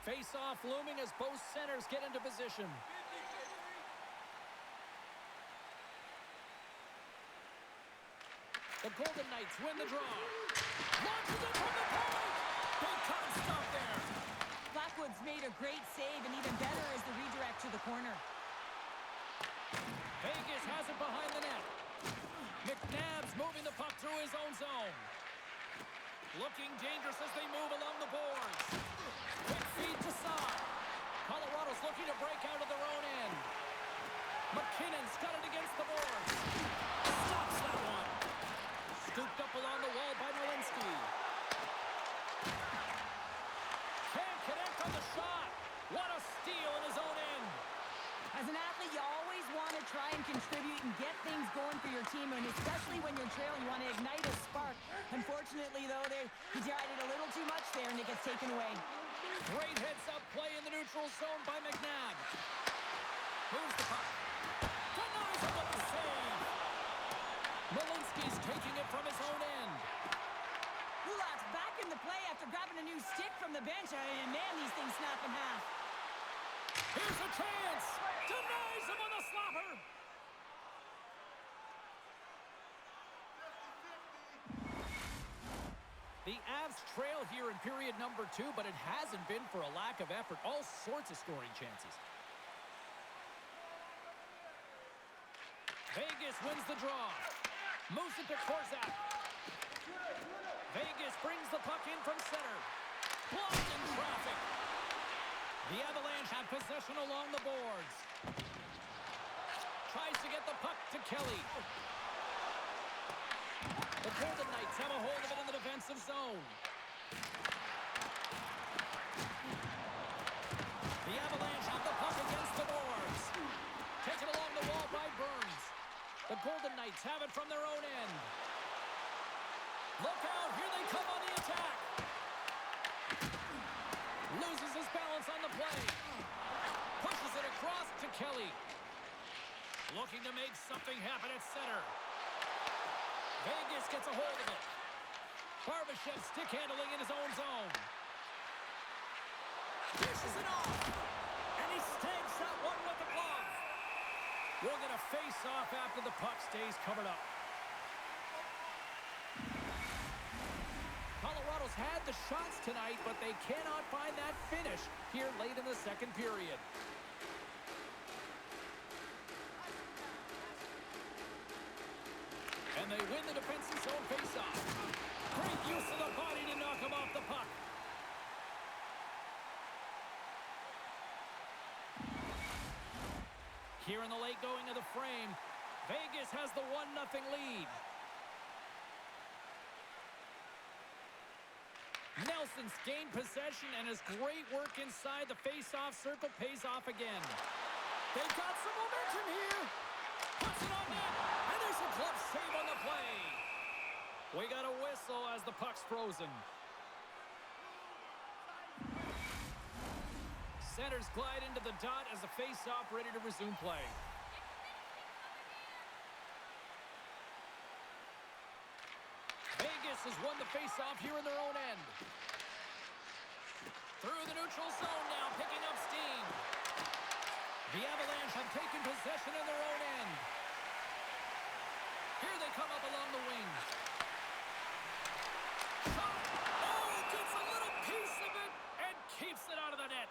Face-off looming as both centers get into position. The Golden Knights win the draw. Launches it from the point! Big time stop there. Blackwood's made a great save, and even better is the redirect to the corner. Vegas has it behind the net. McNabb's moving the puck through his own zone. Looking dangerous as they move along the boards. Quick feed to Saad. Colorado's looking to break out of their own end. McKinnon's got it against the boards. Stops that one. Scooped up along the wall by Malinsky. Can't connect on the shot. What a steal in his own end. As an athlete, you always want to try and contribute and get things going for your team, and especially when you're trailing, you want to ignite a spark. Unfortunately, though, he tried it a little too much there, and it gets taken away. Great heads-up play in the neutral zone by McNabb. Moves the puck. Denies him with the save. Malinsky's taking it from his own end. Kulak's back in the play after grabbing a new stick from the bench, and man, these things snap in half. Here's a chance. Denies him on the slapper. The Avs trail here in period number 2, but it hasn't been for a lack of effort. All sorts of scoring chances. Vegas wins the draw. Moves it to Korzak. Vegas brings the puck in from center. Blocked in traffic. The Avalanche have possession along the boards. Tries to get the puck to Kelly. The Golden Knights have a hold of it in the defensive zone. The Avalanche have the puck against the boards. Taken along the wall by Burns. The Golden Knights have it from their own end. Look out, here they come on the attack. Loses his balance on the play. Pushes it across to Kelly. Looking to make something happen at center. Vegas gets a hold of it. Barbashev stick handling in his own zone. Dishes it off. And he snags that one with the glove. We'll get a face-off after the puck stays covered up. Colorado's had the shots tonight, but they cannot find that finish here late in the second period. And they win the defensive zone faceoff. Great use of the body to knock him off the puck. Here in the late going of the frame, Vegas has the 1-0 lead. Nelson's gained possession, and his great work inside the face-off circle pays off again. They've got some momentum here. Puts it on net, and there's a glove save on the play. We got a whistle as the puck's frozen. Centers glide into the dot as the face-off ready to resume play. Vegas has won the face-off here in their own end. Through the neutral zone now, picking up steam. The Avalanche have taken possession in their own end. Here they come up along the wing. Shot! Oh, gets a little piece of it and keeps it out of the net.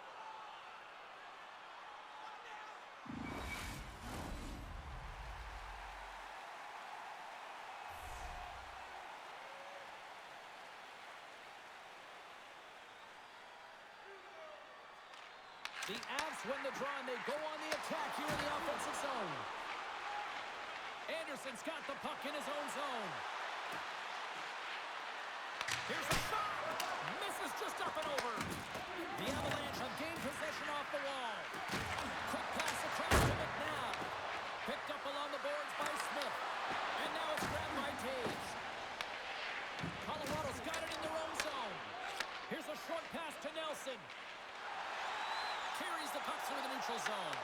The Avs win the draw, and they go on the attack here in the offensive zone. Anderson's got the puck in his own zone. Here's a shot. Misses just up and over. The Avalanche have gained possession off the wall. Quick pass across to McNabb. Picked up along the boards by Smith. And now it's grabbed by Taves. Colorado's got it in their own zone. Here's a short pass to Nelson. Carries the puck through the neutral zone.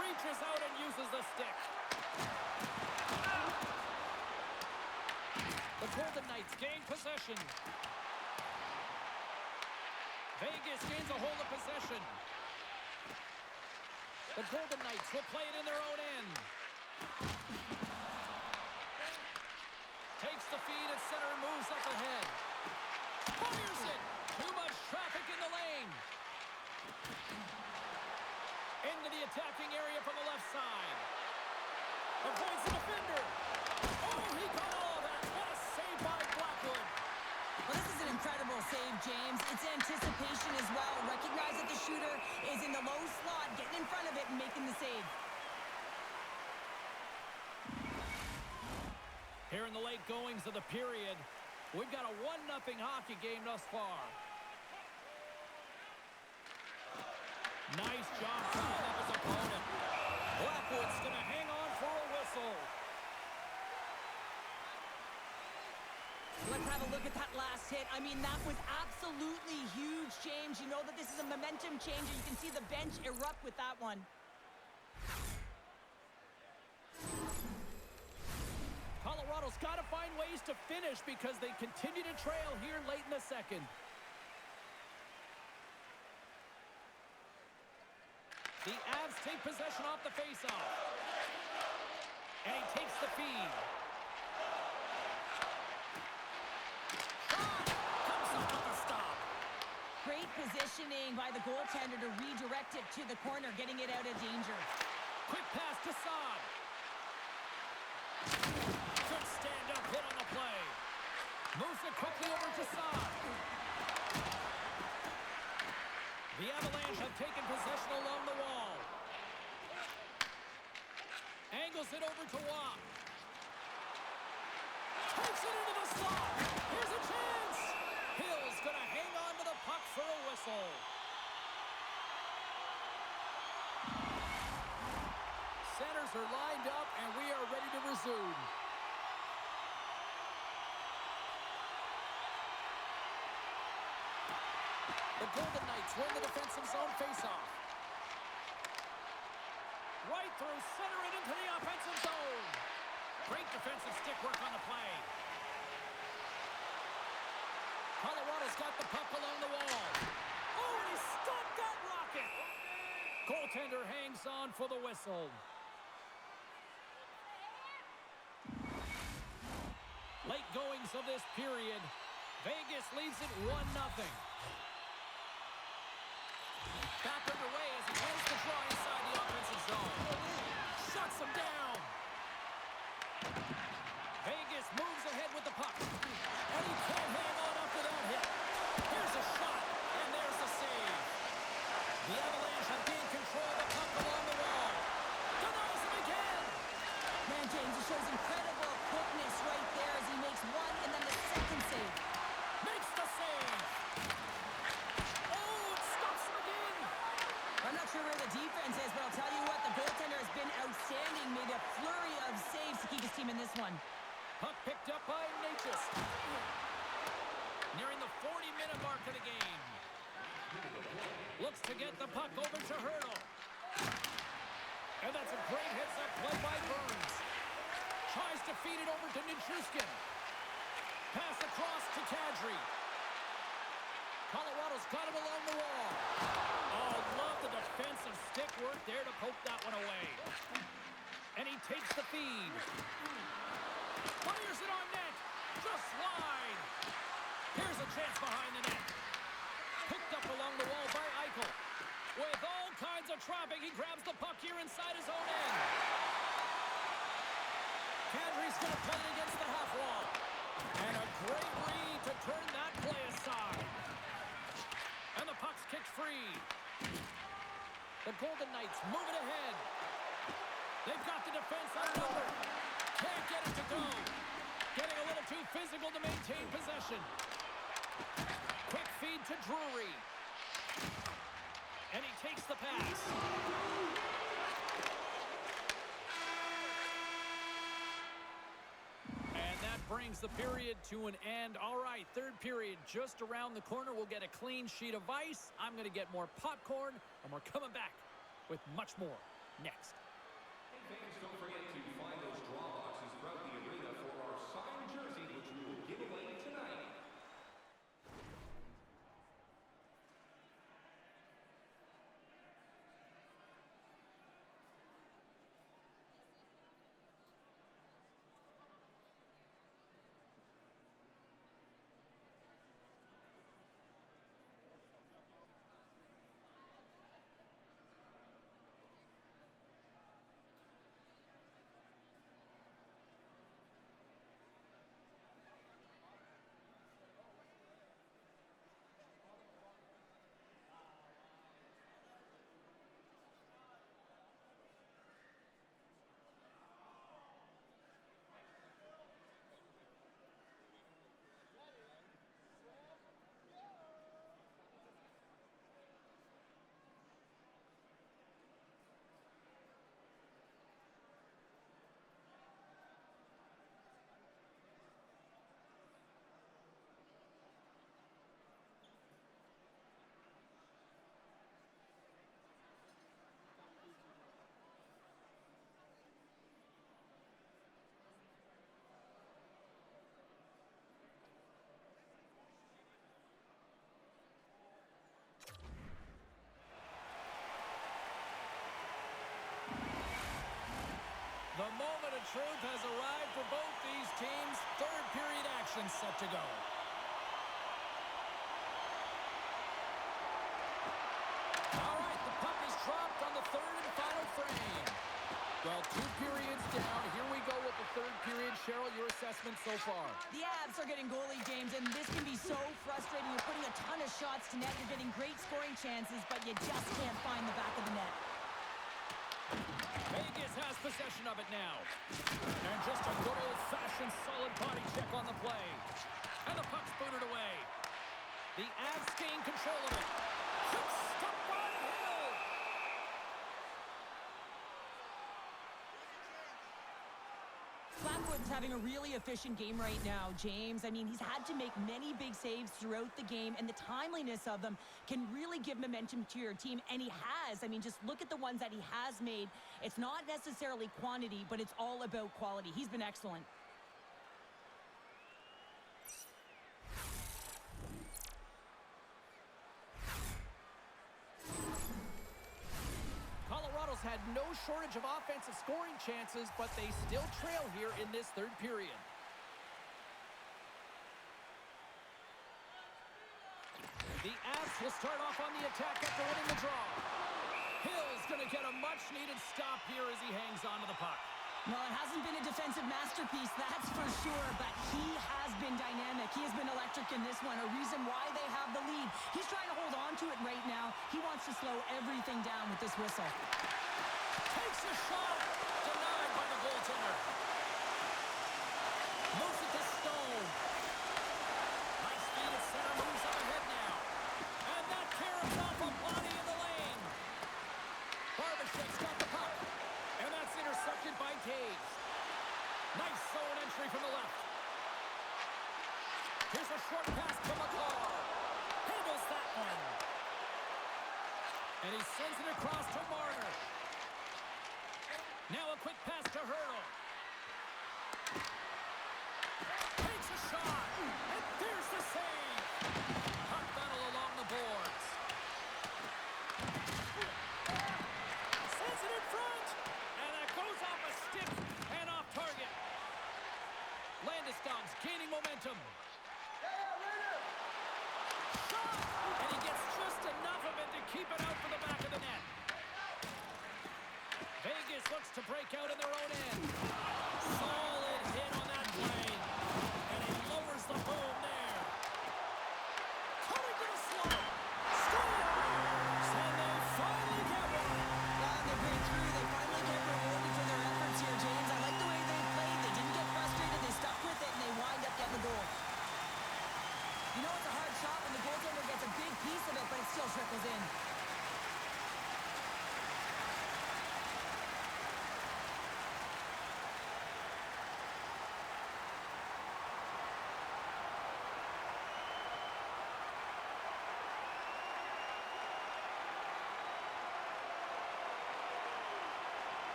Reaches out and uses the stick. The Golden Knights gain possession. Vegas gains a hold of possession. The Golden Knights will play it in their own end. Takes the feed at center and moves up ahead. Fires it! Too much traffic in the lane. Into the attacking area from the left side. Avoids the defender. Oh, he got all of that. What a save by Blackwood. Well, this is an incredible save, James. It's anticipation as well. Recognize that the shooter is in the low slot, getting in front of it and making the save. Here in the late goings of the period, we've got a 1-0 hockey game thus far. Nice job tying up his opponent. Blackwood's going to hang on for a whistle. Let's have a look at that last hit. I mean, that was absolutely huge, James. You know that this is a momentum changer. You can see the bench erupt with that one. Colorado's got to find ways to finish because they continue to trail here late in the second. The Avs take possession off the faceoff. And he takes the feed. Shot! Comes up with the stop. Great positioning by the goaltender to redirect it to the corner, getting it out of danger. Quick pass to Saad. Good stand-up hit on the play. Moves it quickly over to Saad. The Avalanche have taken possession along the wall. Angles it over to Watt. Takes it into the slot. Here's a chance. Hill's going to hang on to the puck for a whistle. Centers are lined up, and we are ready to resume. The Golden Knights win the defensive zone faceoff. Right through center and into the offensive zone. Great defensive stick work on the play. Colorado's got the puck along the wall. Oh, and he stopped that rocket. Goaltender hangs on for the whistle. Late goings of this period. Vegas leads it 1-0. Back underway as he wins the draw inside the offensive zone. Shuts him down. Vegas moves ahead with the puck. And he can't hang on after that hit. Here's a shot, and there's the save. The Avalanche have gained control of the puck along the wall. Denies him again. Man, James, it shows incredible quickness right there as he makes one and then the second save. Makes the save. Oh, it stops him again. I'm not sure where the defense is, but I'll tell you what, the goaltender has been outstanding. Made a flurry of saves to keep his team in this one. Puck picked up by Natchez. Nearing the 40-minute mark of the game. Looks to get the puck over to Hurdle. And that's a great heads-up play by Burns. Tries to feed it over to Nichushkin. Pass across to Kadri. Colorado's got it along the wall. Oh, love the defensive stick work there to poke that one away. And he takes the feed. Fires it on net. Just wide. Here's a chance behind the net. Picked up along the wall by Eichel. With all kinds of traffic, he grabs the puck here inside his own end. Kadri's going to play it against the half wall. And a great read to turn that play aside. And the puck's kicked free. The Golden Knights move it ahead. They've got the defense outnumbered. Can't get it to go. Getting a little too physical to maintain possession. Quick feed to Drury. And he takes the pass. And that brings the period to an end. All right, third period just around the corner. We'll get a clean sheet of ice. I'm going to get more popcorn, and we're coming back with much more next. Fans, don't forget to find those draw boxes throughout the arena for our signed jersey, which we will give away tonight. The moment of truth has arrived for both these teams. Third period action set to go. All right, the puck is dropped on the third and final frame. Well, 2 periods down. Here we go with the third period. Cheryl, your assessment so far? The Avs are getting goalie, James, and this can be so frustrating. You're putting a ton of shots to net. You're getting great scoring chances, but you just can't find the back of the net. Vegas has possession of it now. And just a good old-fashioned solid body check on the play. And the puck's booted away. The Avs gain control of it. Stop by Hill. Blackwood's having a really efficient game right now, James. I mean, he's had to make many big saves throughout the game, and the timeliness of them can really give momentum to your team, and he has. I mean, just look at the ones that he has made. It's not necessarily quantity, but it's all about quality. He's been excellent. Colorado's had no shortage of offensive scoring chances, but they still trail here in this third period. The Avs will start off on the attack after winning the draw. Hill's going to get a much-needed stop here as he hangs onto the puck. Well, it hasn't been a defensive masterpiece, that's for sure, but he has been dynamic. He has been electric in this one, a reason why they have the lead. He's trying to hold on to it right now. He wants to slow everything down with this whistle. Takes a shot. Denied by the goaltender. Moves it to Stone. Nice feed at center. Moves up ahead now. And that caroms off a body in the lane. Barbashev's got the puck. And that's intercepted by Taves. Nice zone entry from the left. Here's a short pass to McCall. Handles that one. And he sends it across to Marner. Now a quick pass to Hurdle. Takes a shot. And there's the save. Puck battle along looks to break out in their own end. Solid hit on that play. And he lowers the boom there. Coming to the slot. Scores! And they finally get one. Yeah, they break through. They finally get rewarded for their efforts here, James. I like the way they played. They didn't get frustrated. They stuck with it, and they wind up getting the goal. You know it's a hard shot when the goaltender gets a big piece of it, but it still trickles in.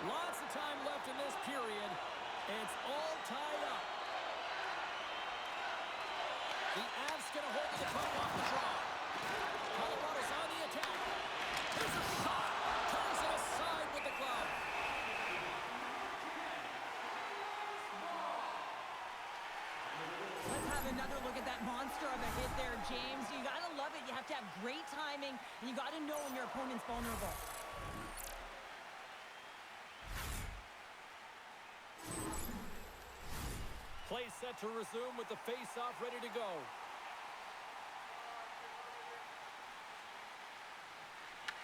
Lots of time left in this period. It's all tied up. The Avs get a hold of the puck off the draw. Colorado's on the attack. There's a shot. Turns it aside with the glove. Let's have another look at that monster of a hit there, James. You got to love it. You have to have great timing, and you got to know when your opponent's vulnerable. Play set to resume with the face-off ready to go.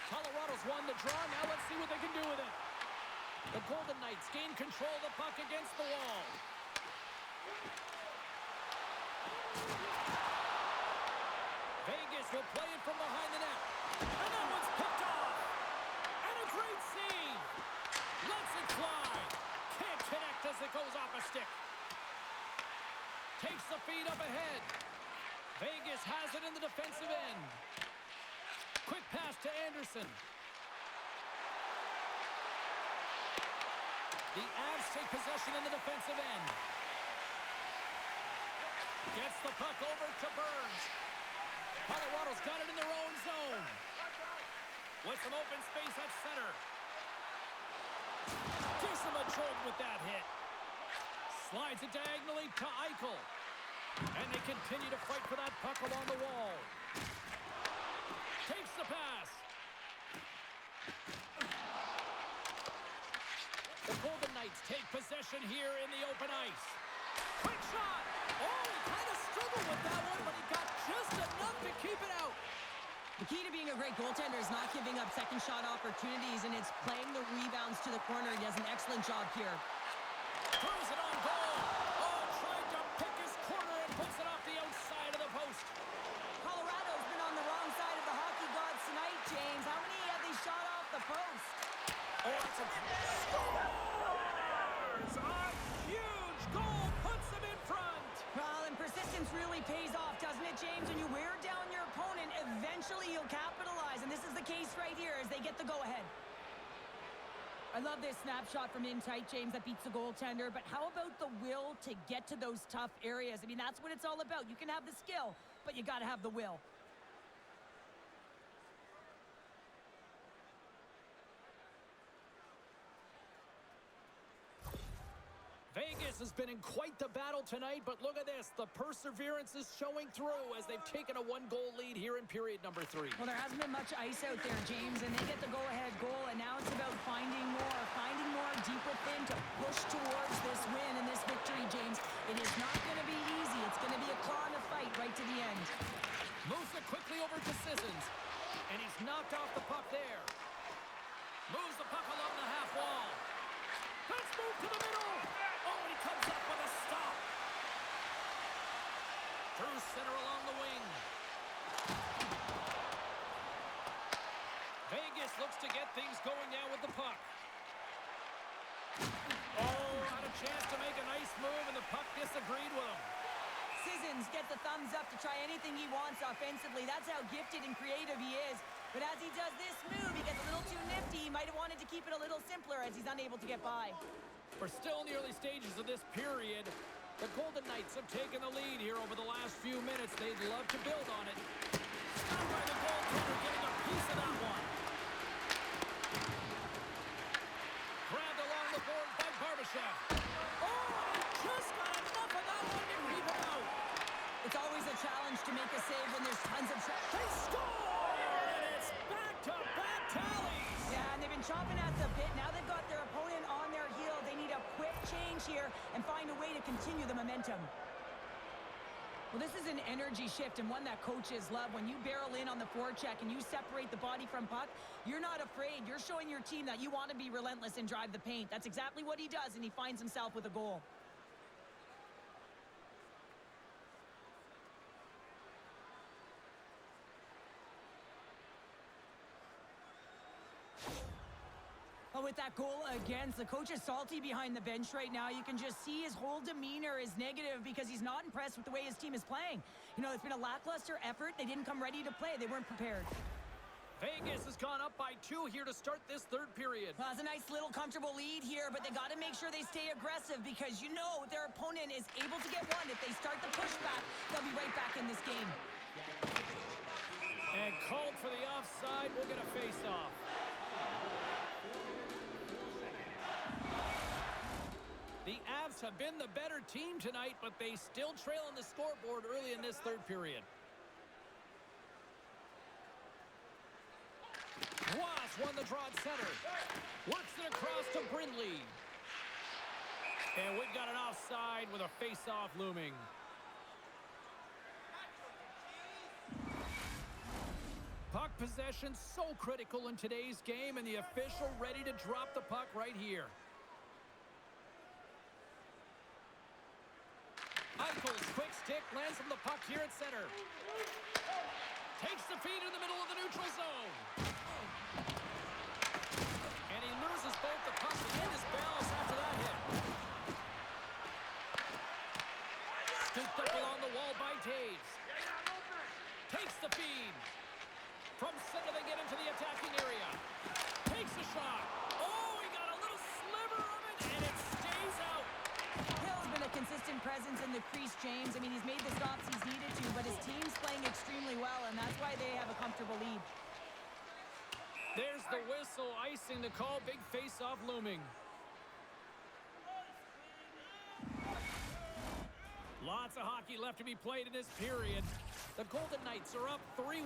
Colorado's won the draw. Now let's see what they can do with it. The Golden Knights gain control of the puck against the wall. Vegas will play it from behind the net. And that one's picked off. And a great save. Lets it fly. Can't connect as it goes off a stick. Takes the feed up ahead. Vegas has it in the defensive end. Quick pass to Anderson. The Avs take possession in the defensive end. Gets the puck over to Burns. Colorado's got it in their own zone. With some open space at center. Gives them a jolt with that hit. Slides it diagonally to Eichel. And they continue to fight for that puck along the wall. Takes the pass. The Golden Knights take possession here in the open ice. Quick shot. Oh, he kind of struggled with that one, but he got just enough to keep it out. The key to being a great goaltender is not giving up second shot opportunities, and it's playing the rebounds to the corner. He does an excellent job here. Throws it on goal. Oh, trying to pick his corner and puts it off the outside of the post. Colorado's been on the wrong side of the hockey gods tonight, James. How many have they shot off the post? Oh, that's a scores! A huge goal puts them in front. Well, and persistence really pays off, doesn't it, James? When you wear down your opponent, eventually you'll capitalize, and this is the case right here as they get the go-ahead. I love this snapshot from in tight, James, that beats the goaltender, but how about the will to get to those tough areas? I mean, that's what it's all about. You can have the skill, but you got to have the will. Vegas has been in quite the battle tonight, but look at this. The perseverance is showing through as they've taken a one-goal lead here in period number 3. Well, there hasn't been much ice out there, James, and they get the go-ahead goal, and now it's about finding more deep within to push towards this win and this victory, James. It is not going to be easy. It's going to be a claw and a fight right to the end. Moves it quickly over to Sissons, and he's knocked off the puck there. Moves the puck along the half wall. Let's move to the middle. Oh, he comes up with a stop. Through center along the wing. Vegas looks to get things going now with the puck. Oh, had a chance to make a nice move, and the puck disagreed with him. Sissons gets a thumbs up to try anything he wants offensively. That's how gifted and creative he is. But as he does this move, he gets a little too nifty. He might have wanted to keep it a little simpler as he's unable to get by. We're still in the early stages of this period. The Golden Knights have taken the lead here over the last few minutes. They'd love to build on it. Stopped by the goaltender, getting a piece of that one. Grabbed along the board by Barbashev. Oh, he just got enough of that one to keep it out. It's always a challenge to make a save when there's tons of They score! And chomping at the bit. Now they've got their opponent on their heel. They need a quick change here and find a way to continue the momentum. Well, this is an energy shift and one that coaches love. When you barrel in on the forecheck and you separate the body from puck, you're not afraid. You're showing your team that you want to be relentless and drive the paint. That's exactly what he does, and he finds himself with a goal. Oh, with that goal against, the coach is salty behind the bench right now. You can just see his whole demeanor is negative because he's not impressed with the way his team is playing. You know, it's been a lackluster effort. They didn't come ready to play. They weren't prepared. Vegas has gone up by 2 here to start this third period. Well, it's a nice little comfortable lead here, but they got to make sure they stay aggressive because you know their opponent is able to get one. If they start the pushback, they'll be right back in this game. And called for the offside. We'll get a face-off. The Avs have been the better team tonight, but they still trail on the scoreboard early in this third period. Ross won the draw at center. Works it across to Brindley. And we've got an offside with a face-off looming. Puck possession so critical in today's game, and the official ready to drop the puck right here. Eichel's quick stick lands from the puck here at center. Takes the feed in the middle of the neutral zone. And he loses both the puck and his balance after that hit. Scooped up along the wall by Taves. Takes the feed. From center they get into the attacking area. Takes a shot. Oh, he got a little sliver of it, and it stays out. Hill's been a consistent presence in the crease, James. I mean, he's made the stops he's needed to, but his team's playing extremely well, and that's why they have a comfortable lead. There's the whistle, icing the call. Big face-off looming. Lots of hockey left to be played in this period. The Golden Knights are up 3-1.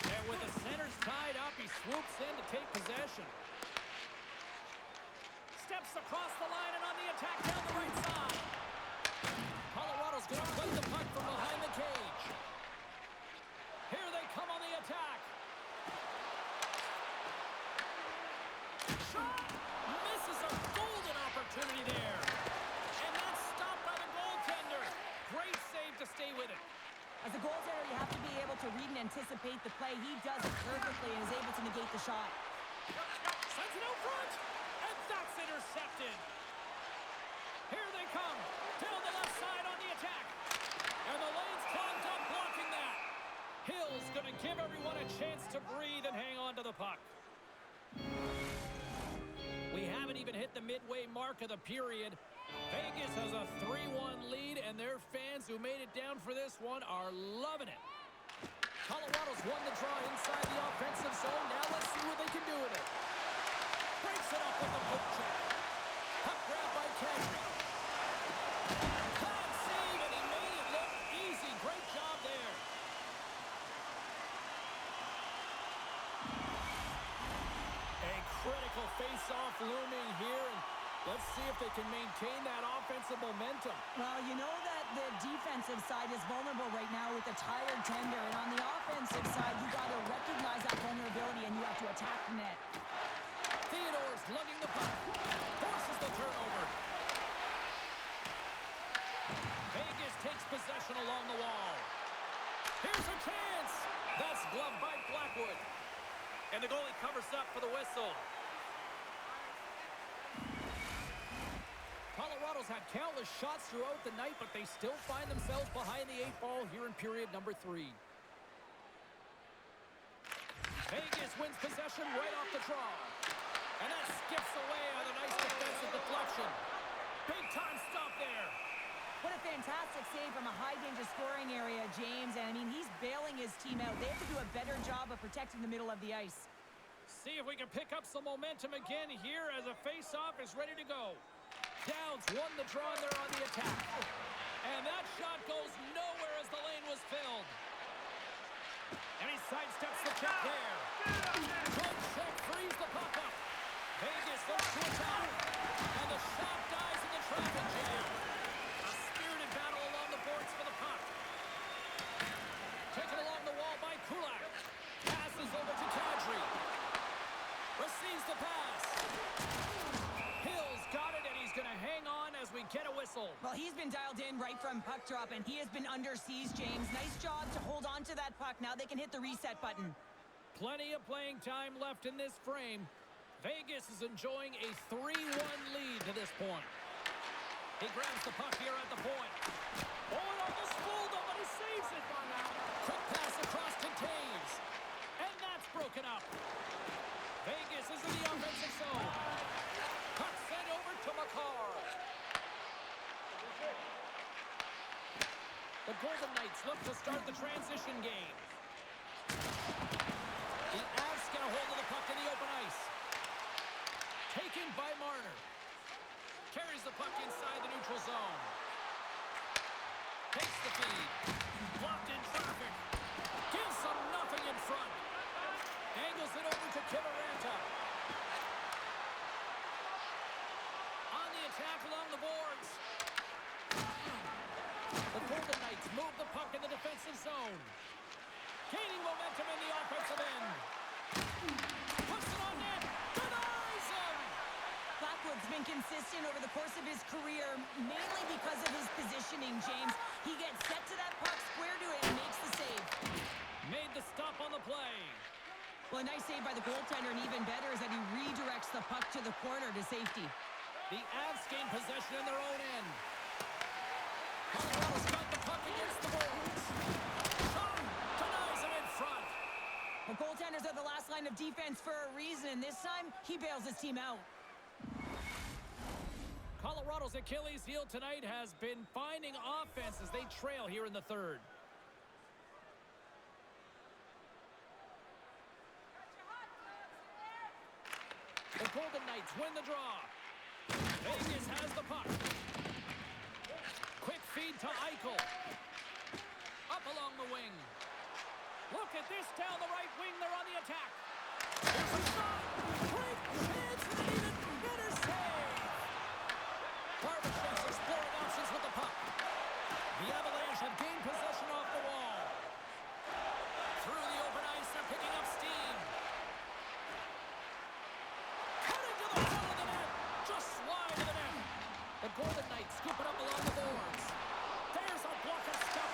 And with the centers tied up, he swoops in to take possession. Steps across the line and on the attack down the right side. Colorado's going to play the puck from behind the cage. Here they come on the attack. Shot! Misses a golden opportunity there. And that's stopped by the goaltender. Great save to stay with it. As a goaltender, you have to be able to read and anticipate the play. He does it perfectly and is able to negate the shot. Sends it out front. And that's intercepted. Here they come. Down the left side on the attack. And the lane's clogged up blocking that. Hill's going to give everyone a chance to breathe and hang on to the puck. We haven't even hit the midway mark of the period. Vegas has a 3-1 lead, and their fans who made it down for this one are loving it. Colorado's won the draw inside the offensive zone. Now let's see what they can do with it. Breaks it up with the hook check. Puck grab by Kadri. Hard save, and he made it look easy. Great job there. A critical face-off looming here, and let's see if they can maintain that offensive momentum. Well, you know that the defensive side is vulnerable right now with a tired tender, and on the offensive side, you got to recognize that vulnerability and you have to attack the net. Theodore's lugging the puck. Forces the turnover. Vegas takes possession along the wall. Here's a chance. That's gloved by Blackwood. And the goalie covers up for the whistle. Colorado's had countless shots throughout the night, but they still find themselves behind the 8 ball here in period number 3. Vegas wins possession right off the draw. And that skips away on a nice defensive deflection. Big time stop there. What a fantastic save from a high-danger scoring area, James. And, I mean, he's bailing his team out. They have to do a better job of protecting the middle of the ice. See if we can pick up some momentum again here as a face-off is ready to go. Downs won the draw and they're on the attack. And that shot goes nowhere as the lane was filled. And he sidesteps the check there. Good check, frees the puck up. Vegas looks to attack. And the shot dies in the traffic jam. A spirited battle along the boards for the puck. Taken along the wall by Kulak. Passes over to Kadri. Receives the pass. Hill's got it, and he's going to hang on as we get a whistle. Well, he's been dialed in right from puck drop, and he has been under siege, James. Nice job to hold on to that puck. Now they can hit the reset button. Plenty of playing time left in this frame. Vegas is enjoying a 3-1 lead to this point. He grabs the puck here at the point. Oh, it almost fooled him, but he saves it. Quick pass across to Taves. And that's broken up. Vegas is in the offensive zone. Puck sent over to Makar. The Golden Knights look to start the transition game. The Avs get a hold of the puck in the open ice. Taken by Marner. Carries the puck inside the neutral zone. Takes the feed. Blocked in traffic. Gives them nothing in front. Angles it over to Kivaranta. On the attack along the boards. The Golden Knights move the puck in the defensive zone. Gaining momentum in the offensive end. Puts it on net. Denies him. Blackwood's been consistent over the course of his career, mainly because of his positioning, James. He gets set to that puck, square to it, and makes the save. Made the stop on the play. Well, a nice save by the goaltender, and even better is that he redirects the puck to the corner to safety. The Avs gain possession in their own end. Colorado's got the puck against the boards. Shot denies him in front. The goaltenders are the last line of defense for a reason, and this time, he bails his team out. Colorado's Achilles heel tonight has been finding offense as they trail here in the third. The Golden Knights win the draw. Vegas has the puck. Quick feed to Eichel. Up along the wing. Look at this down the right wing. They're on the attack. There's a shot. Great chance for the even better save. Barbashev's exploring options with the puck. The Avalanche have gained possession off the wall. Through the open ice, they're picking up steam. Cutting to the front of the net. Just wide of the net. The Golden Knights scoop it up along the boards. There's a block of stuff.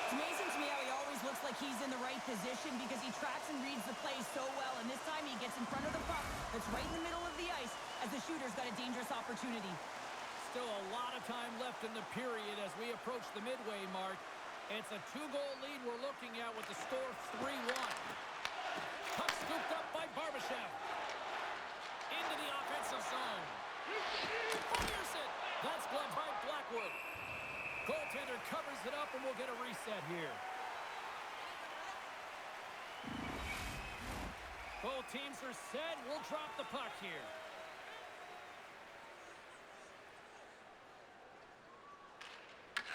It's amazing to me how he always looks like he's in the right position because he tracks and reads the play so well, and this time he gets in front of the puck that's right in the middle of the ice as the shooter's got a dangerous opportunity. Still a lot of time left in the period as we approach the midway mark. It's a 2-goal lead we're looking at with the score 3-1. Puck scooped up by Barbashev. Into the offensive zone. Fires it. That's blocked by Blackwood. Goaltender covers it up, and we'll get a reset here. Both teams are set. We'll drop the puck here.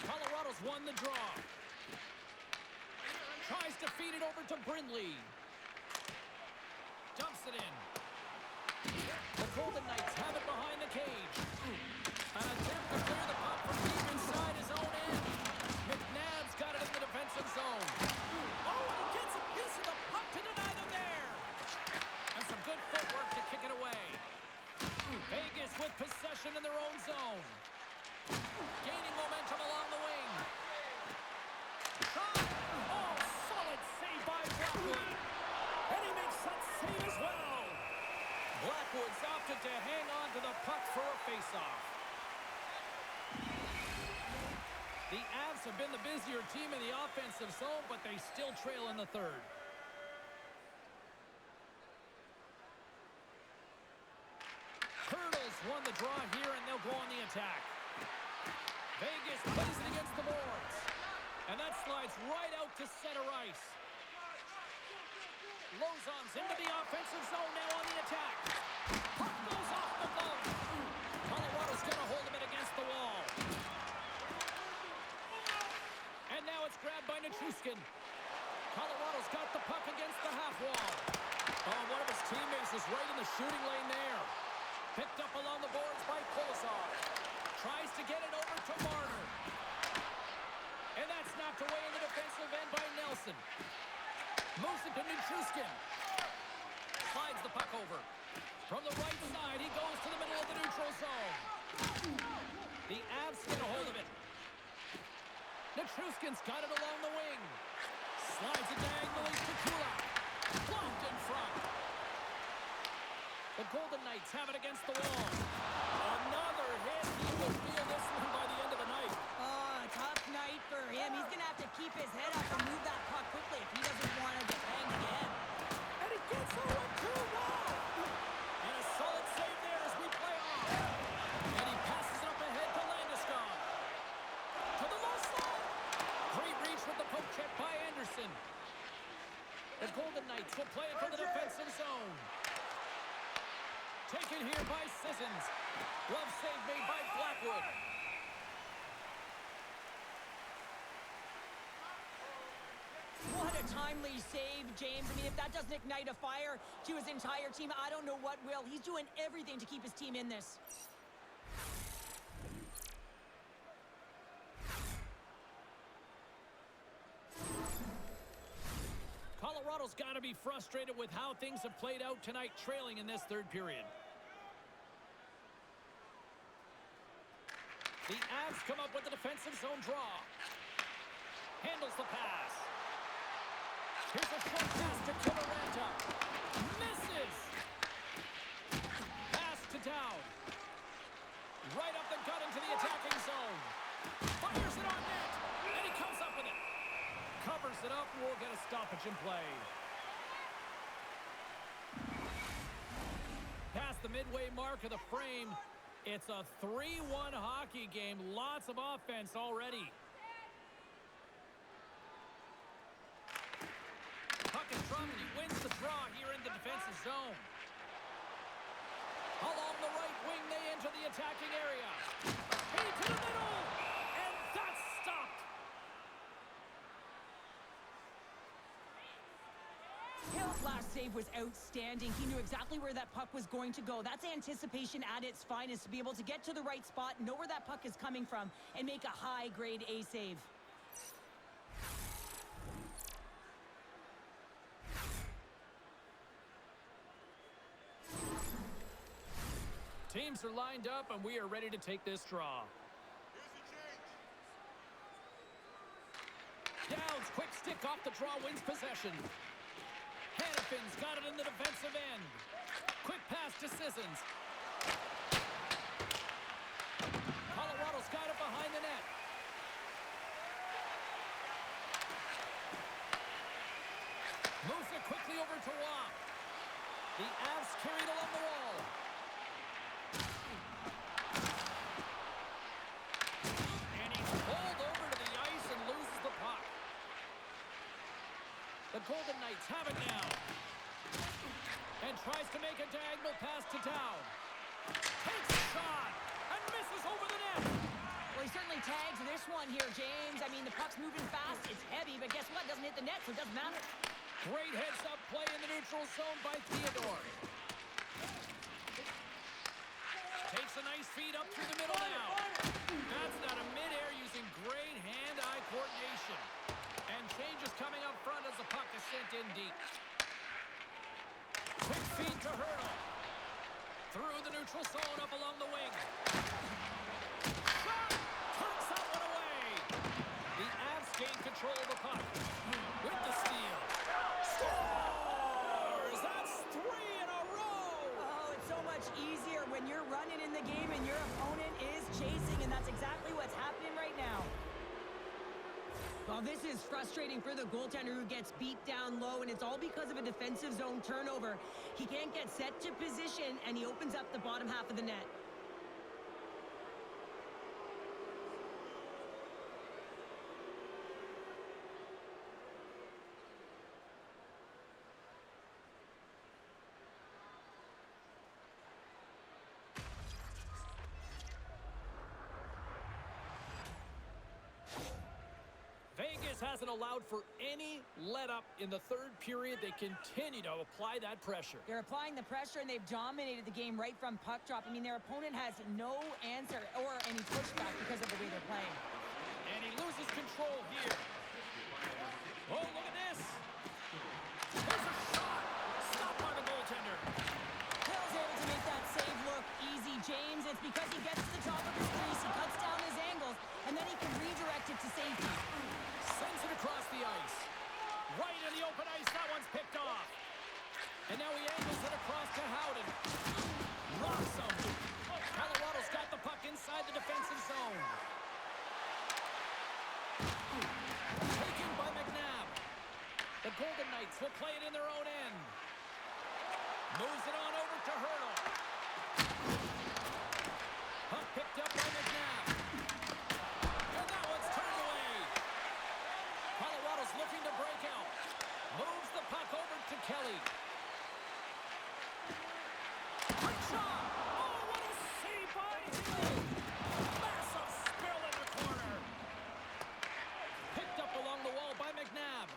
Colorado's won the draw. Tries to feed it over to Brindley. Dumps it in. The Golden Knights have it behind the cage. An attempt to clear the puck from deep inside his own end. McNabb's got it in the defensive zone. Oh, and he gets a piece of the puck to deny them there. And some good footwork to kick it away. Vegas with possession in their own zone. Gaining momentum along the wing. Shot! Oh, solid save by Blackwood. And he makes that save as well. Blackwood's opted to hang on to the puck for a face-off. The Avs have been the busier team in the offensive zone, but they still trail in the third. Hurdles won the draw here, and they'll go on the attack. Vegas plays it against the boards. And that slides right out to center ice. Lozon's into the offensive zone now on the attack. Puck goes off the glove. Colorado's going to hold him against the wall. And now it's grabbed by Nichushkin. Colorado's got the puck against the half wall. Oh, one of his teammates is right in the shooting lane there. Picked up along the boards by Kolesar. Tries to get it over to Marner. And that's knocked away in the defensive end by Nelson. Moves it to Nichushkin. Slides the puck over. From the right side, he goes to the middle of the neutral zone. The Avs get a hold of it. Nichushkin's got it along the wing. Slides it diagonally to Kulak. Blocked in front. The Golden Knights have it against the wall. Another hit. He will feel this one by the end of the night. Oh, tough night for him. He's going to have to keep his head up and move that puck quickly if he doesn't want to get banged again. And it gets over to Wall. And a solid save there as we play on. And he passes it up ahead to Landeskog. To the low slot. Great reach with the poke check by Anderson. The Golden Knights will play it for the defensive zone. Taken here by Sissons. Glove save made by Blackwood. What a timely save, James. I mean, if that doesn't ignite a fire to his entire team, I don't know what will. He's doing everything to keep his team in this. Colorado's got to be frustrated with how things have played out tonight, trailing in this third period. The Avs come up with the defensive zone draw. Handles the pass. Here's a short pass to Kivaranta. Misses. Pass to Dowd. Right up the gut into the attacking zone. Fires it on net. And he comes up with it. Covers it up. We'll get a stoppage in play. Past the midway mark of the frame. It's a 3-1 hockey game. Lots of offense already. Puck is dropped and he wins the draw here in the defensive zone. Along the right wing, they enter the attacking area. Into the middle, and that's stopped. Hill's last save was outstanding. He knew exactly where that puck was going to go. That's anticipation at its finest, to be able to get to the right spot, know where that puck is coming from, and make a high-grade A save. Teams are lined up, and we are ready to take this draw. Dowd's quick stick off the draw wins possession. Hannafin's got it in the defensive end. Quick pass to Sissons. Colorado's got it behind the net. Moves it quickly over to Waugh. The Avs carried along the wall. And he's pulled over to the ice and loses the puck. The Golden Knights have it now. And tries to make a diagonal pass to Dowd. Takes a shot and misses over the net. Well, he certainly tags this one here, James. I mean, the puck's moving fast. It's heavy, but guess what? It doesn't hit the net, so it doesn't matter. Great heads-up play in the neutral zone by Theodore. Takes a nice feed up through the middle now. That's not a mid-air using great hand-eye coordination. And changes coming up front as the puck is sent in deep. Quick feed to Hurdle. Through the neutral zone up along the wing. Shot! Turns that one away. The Avs gain control of the puck. With the steal. Scores! That's 3 in a row! Oh, it's so much easier when you're running in the game and your opponent is chasing, and that's exactly what's happening right now. Well, this is frustrating for the goaltender who gets beat down low, and it's all because of a defensive zone turnover. He can't get set to position, and he opens up the bottom half of the net. Vegas This hasn't allowed for any let-up in the third period. They continue to apply that pressure. They're applying the pressure, and they've dominated the game right from puck drop. I mean, their opponent has no answer or any pushback because of the way they're playing. And he loses control here. Oh, look at this. There's a shot. Stopped by the goaltender. Hill's able to make that save look easy, James. It's because he gets to the top of his crease, he cuts down his angles, and then he can redirect it to safety. Sends it across the ice. Right in the open ice. That one's picked off. And now he angles it across to Howden. Rocks him. Colorado's got the puck inside the defensive zone. Taken by McNabb. The Golden Knights will play it in their own end. Moves it on over to Hurdle. Puck picked up by McNabb. And that one's turned away. Colorado's looking to break out. Moves the puck over to Kelly. Great shot! Oh, what a save by Hill! Massive spill in the corner. Picked up along the wall by McNabb.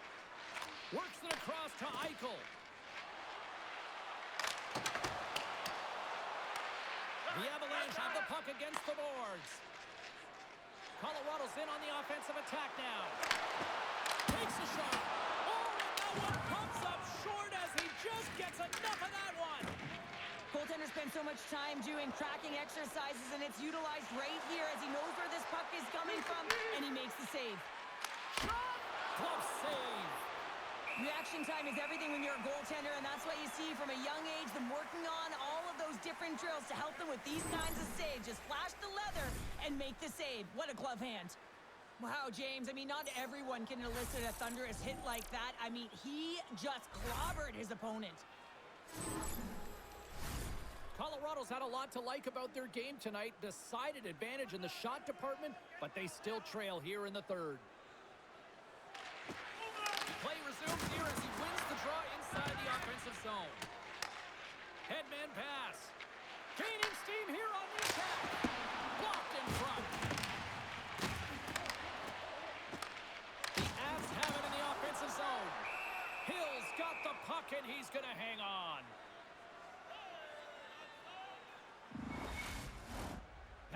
Works it across to Eichel. The Avalanche have the puck against the boards. Colorado's in on the offensive attack now. Takes a shot. Oh, and that one comes up short as he just gets enough of that one. Goaltender spends so much time doing tracking exercises, and it's utilized right here as he knows where this puck is coming from, and he makes the save. Glove save. Reaction time is everything when you're a goaltender, and that's what you see from a young age, them working on all of those different drills to help them with these kinds of saves. Just flash the leather and make the save. What a glove hand. Wow, James, I mean, not everyone can elicit a thunderous hit like that. I mean, he just clobbered his opponent. Colorado's had a lot to like about their game tonight. Decided advantage in the shot department, but they still trail here in the third. Play resumes here as he wins the draw inside the offensive zone. Headman pass. Gaining steam here on the attack. Blocked in front. The Avs have it in the offensive zone. Hill's got the puck, and he's going to hang on.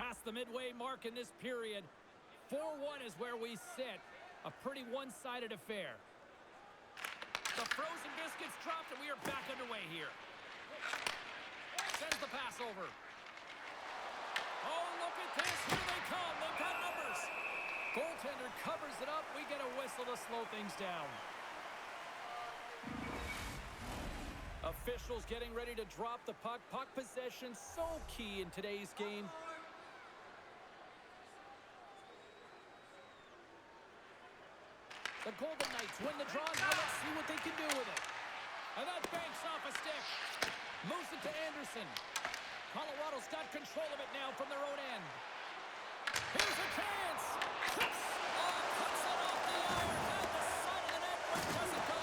Past the midway mark in this period. 4-1 is where we sit. A pretty one-sided affair. The frozen biscuits dropped, and we are back underway here. Sends the pass over. Oh, look at this. Here they come. They've got numbers. Goaltender covers it up. We get a whistle to slow things down. Officials getting ready to drop the puck. Puck possession so key in today's game. The Golden Knights win the draw. Now let's see what they can do with it. And that banks off a stick. Moves it to Anderson. Colorado's got control of it now from their own end. Here's a chance. Cuts it off the iron. At the side of the net. Where does it go?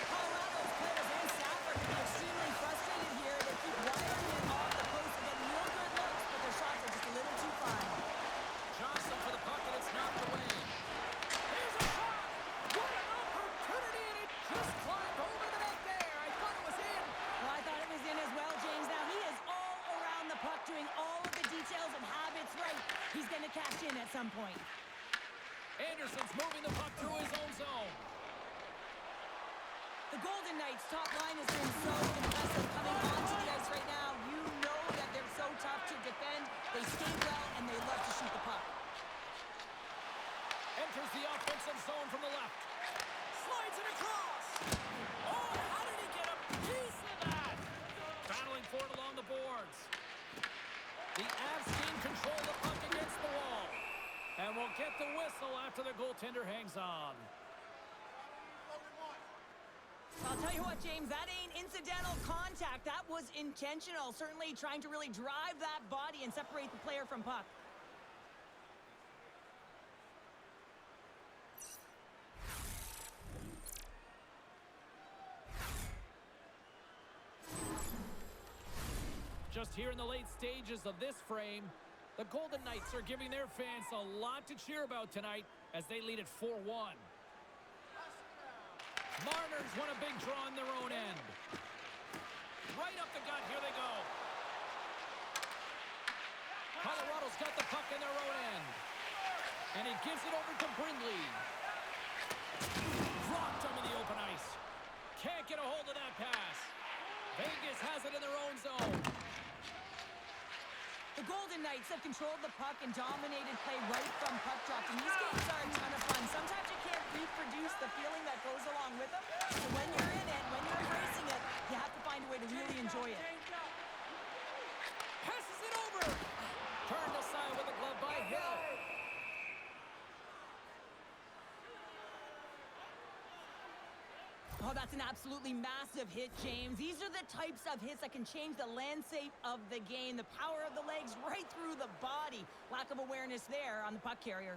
Colorado's players and staff are going to be extremely frustrated here. They keep wiring it off the post and getting real good looks, but their shots are just a little too fine. Johnson for the puck, and it's knocked away. Here's a shot. What an opportunity, and it just climbed over the net there. I thought it was in. Well, I thought it was in as well, James. Now he is all around the puck, doing all of the details and habits right. He's going to cash in at some point. Anderson's moving the puck through his own zone. The Golden Knights' top line has been so impressive coming onto the ice right now. You know that they're so tough to defend. They skate well, and they love to shoot the puck. Enters the offensive zone from the left. Slides it across. Oh, how did he get a piece of that? Battling for it along the boards. The Avs gain control of the puck against the wall. And we'll get the whistle after the goaltender hangs on. I'll tell you what, James, that ain't incidental contact. That was intentional, certainly trying to really drive that body and separate the player from puck. Just here in the late stages of this frame, the The Golden Knights are giving their fans a lot to cheer about tonight as they lead at 4-1. Mariners won a big draw in their own end. Right up the gut, here they go. Colorado's got the puck in their own end. And he gives it over to Brindley. Dropped him in the open ice. Can't get a hold of that pass. Vegas has it in their own zone. The Golden Knights have controlled the puck and dominated play right from puck drop. And these games are a ton of fun. Sometimes you can't reproduce the feeling that goes along with them. So when you're in it, when you're embracing it, you have to find a way to really enjoy it. Passes it over. Turned aside with a glove by Hill. Oh, that's an absolutely massive hit, James. These are the types of hits that can change the landscape of the game. The power of the legs right through the body. Lack of awareness there on the puck carrier.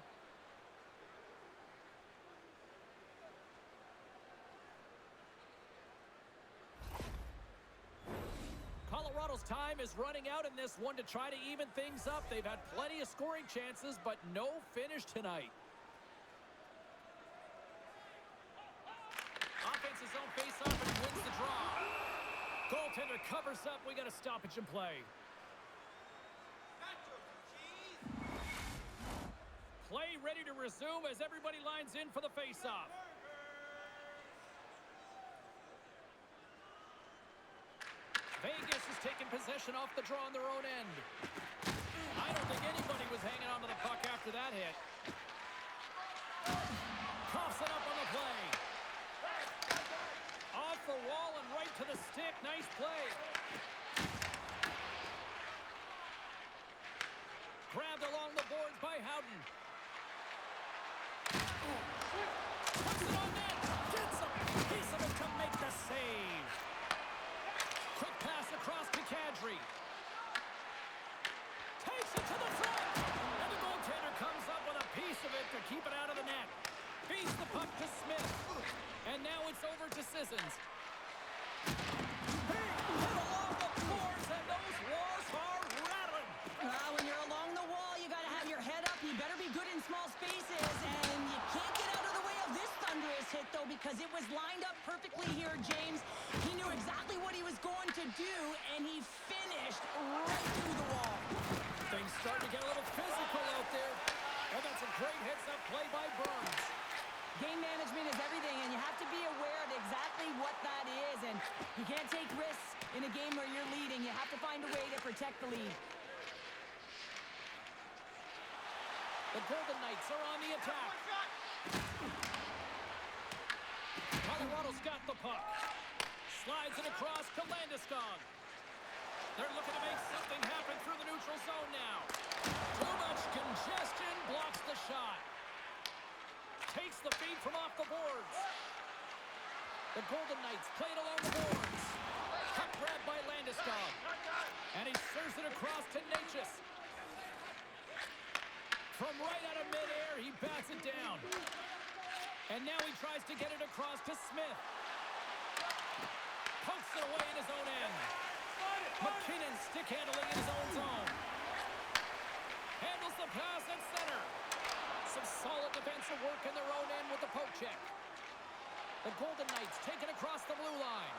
Colorado's time is running out in this one to try to even things up. They've had plenty of scoring chances, but no finish tonight. Offense's own face-off and wins the draw. Goaltender covers up. We got a stoppage in play. Play ready to resume as everybody lines in for the face-off. Vegas is taking possession off the draw on their own end. I don't think anybody was hanging on to the puck after that hit. Coughs it up on the play. Off the wall and right to the stick. Nice play. Grabbed along the boards by Howden. Puts it on net. Gets a piece of it to make the save. Quick pass across to Kadri. Takes it to the front. And the goaltender comes up with a piece of it to keep it out of the net. Beats the puck to Smith. And now it's over to Sissons. Hit along the boards, and those walls are rattling. When you're along the wall, you got to have your head up. You better be good in small spaces. And you can't get out of the way of this thunderous hit, though, because it was lined up perfectly here, James. He knew exactly what he was going to do, and he finished right through the wall. Things starting to get a little physical out there. And that's a great heads-up play by Burns. Game management is everything, and you have to be aware of exactly what that is. And you can't take risks in a game where you're leading. You have to find a way to protect the lead. The Golden Knights are on the attack. Colorado's got the puck. Slides it across to Landeskog. They're looking to make something happen through the neutral zone now. Too much congestion blocks the shot. Takes the feed from off the boards. The Golden Knights play it along the boards. Puck grabbed by Landeskog. And he serves it across to Natchez. From right out of midair, he bats it down. And now he tries to get it across to Smith. Pokes it away in his own end. McKinnon stick handling in his own zone. Handles the pass at center. Some solid defensive work in their own end with the poke check. The Golden Knights take it across the blue line.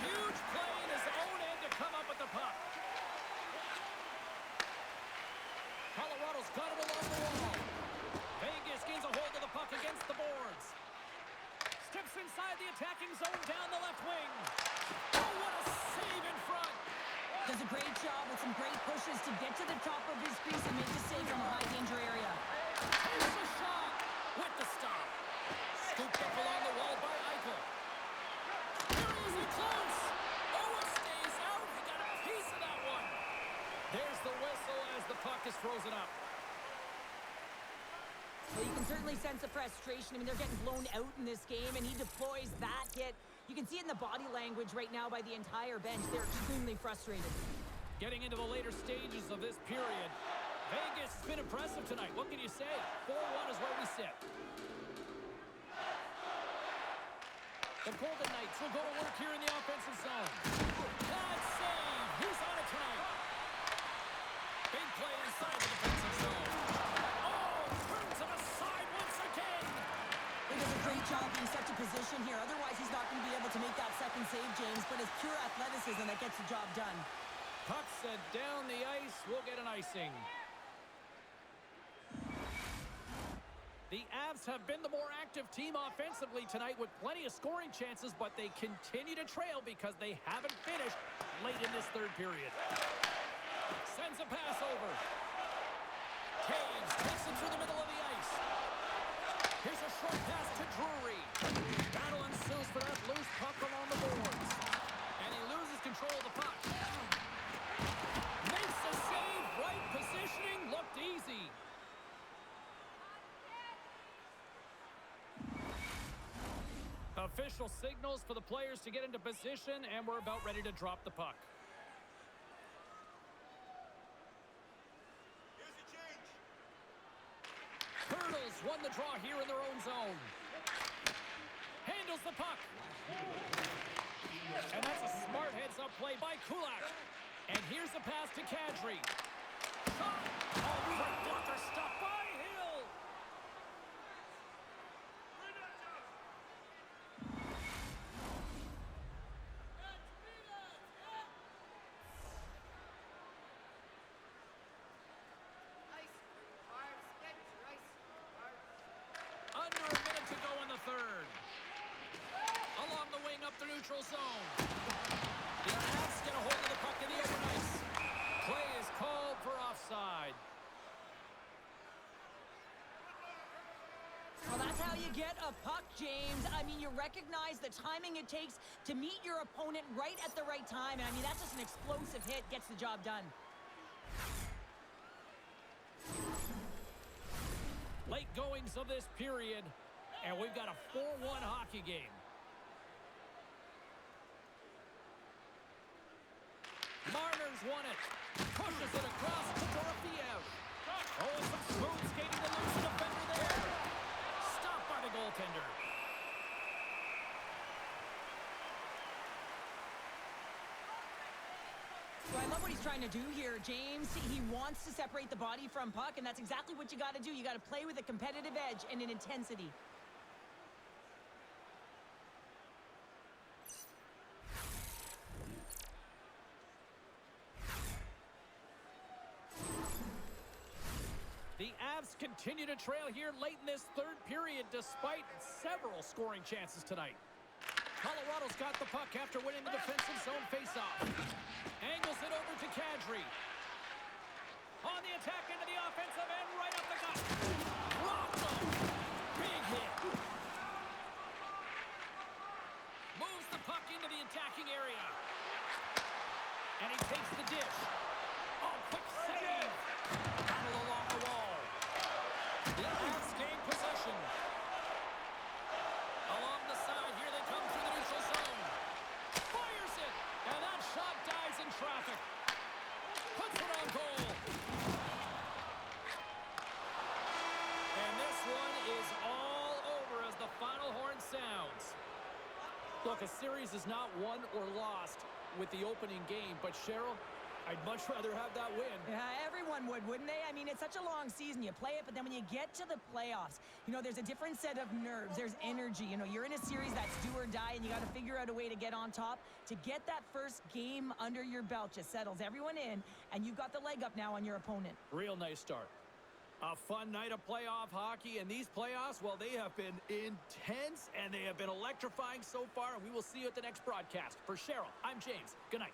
Huge play in his own end to come up with the puck. Colorado's got it along the wall. Vegas gains a hold of the puck against the boards. Steps inside the attacking zone down the left wing. Oh, what a save in front. Does a great job with some great pushes to get to the top of his crease and make the save from a high-danger area. Takes a shot with the stop. Scooped up along the wall by Eichel. Here he is, close. Oh, it stays out. He got a piece of that one. There's the whistle as the puck is frozen up. Well, you can certainly sense the frustration. I mean, they're getting blown out in this game, and he deploys that hit. You can see it in the body language right now by the entire bench. They're extremely frustrated. Getting into the later stages of this period, Vegas has been impressive tonight. What can you say? 4-1 is where we sit. The Golden Knights will go to work here in the offensive zone. God save! He's on it tonight. Big play inside the defensive zone. Oh, turns it aside once again. He does a great job being set to position here. Otherwise, he's not going to be able to make that second save, James. But it's pure athleticism that gets the job done. Puck set down the ice. We'll get an icing. The Avs have been the more active team offensively tonight with plenty of scoring chances, but they continue to trail because they haven't finished late in this third period. Sends a pass over. Taves takes it through the middle of the ice. Here's a short pass to Drury. Battle ensues for that loose puck along the boards. And he loses control of the puck. Makes the save. Right positioning. Looked easy. Official signals for the players to get into position, and we're about ready to drop the puck. Here's a change. Turtles won the draw here in their own zone. Handles the puck. And that's a smart heads-up play by Kulak. And here's the pass to Kadri. Shot! Oh, right blocker stopped by Hill. Under a minute to go in the third. Along the wing up the neutral zone. The Avs get a hold of the puck in the open ice. Play is called for offside. Well, that's how you get a puck, James. I mean, you recognize the timing it takes to meet your opponent right at the right time. And I mean, that's just an explosive hit, gets the job done. Late goings of this period, and we've got a 4-1 hockey game. Marner's won it. Pushes it across to Dorofiev. Oh, some smooth skating to lose the defender there. Stopped by the goaltender. So I love what he's trying to do here, James. He wants to separate the body from puck, and that's exactly what you got to do. You got to play with a competitive edge and an intensity. The Avs continue to trail here late in this third period despite several scoring chances tonight. Colorado's got the puck after winning the defensive zone faceoff. Angles it over to Kadri. On the attack into the offensive end, right up the gut. Rocked him. Big hit. Moves the puck into the attacking area. And he takes the dish. Oh, quick save. Battle along the wall. The Avs gain possession. Along the side, here they come through the neutral zone. Fires it, and that shot dies in traffic. Puts it on goal. And this one is all over as the final horn sounds. Look, a series is not won or lost with the opening game, but Cheryl, I'd much rather have that win. Yeah, everyone would, wouldn't they? I mean, it's such a long season. You play it, but then when you get to the playoffs, you know, there's a different set of nerves. There's energy. You know, you're in a series that's do or die, and you got to figure out a way to get on top. To get that first game under your belt just settles everyone in, and you've got the leg up now on your opponent. Real nice start. A fun night of playoff hockey, and these playoffs, well, they have been intense, and they have been electrifying so far, and we will see you at the next broadcast. For Cheryl, I'm James. Good night.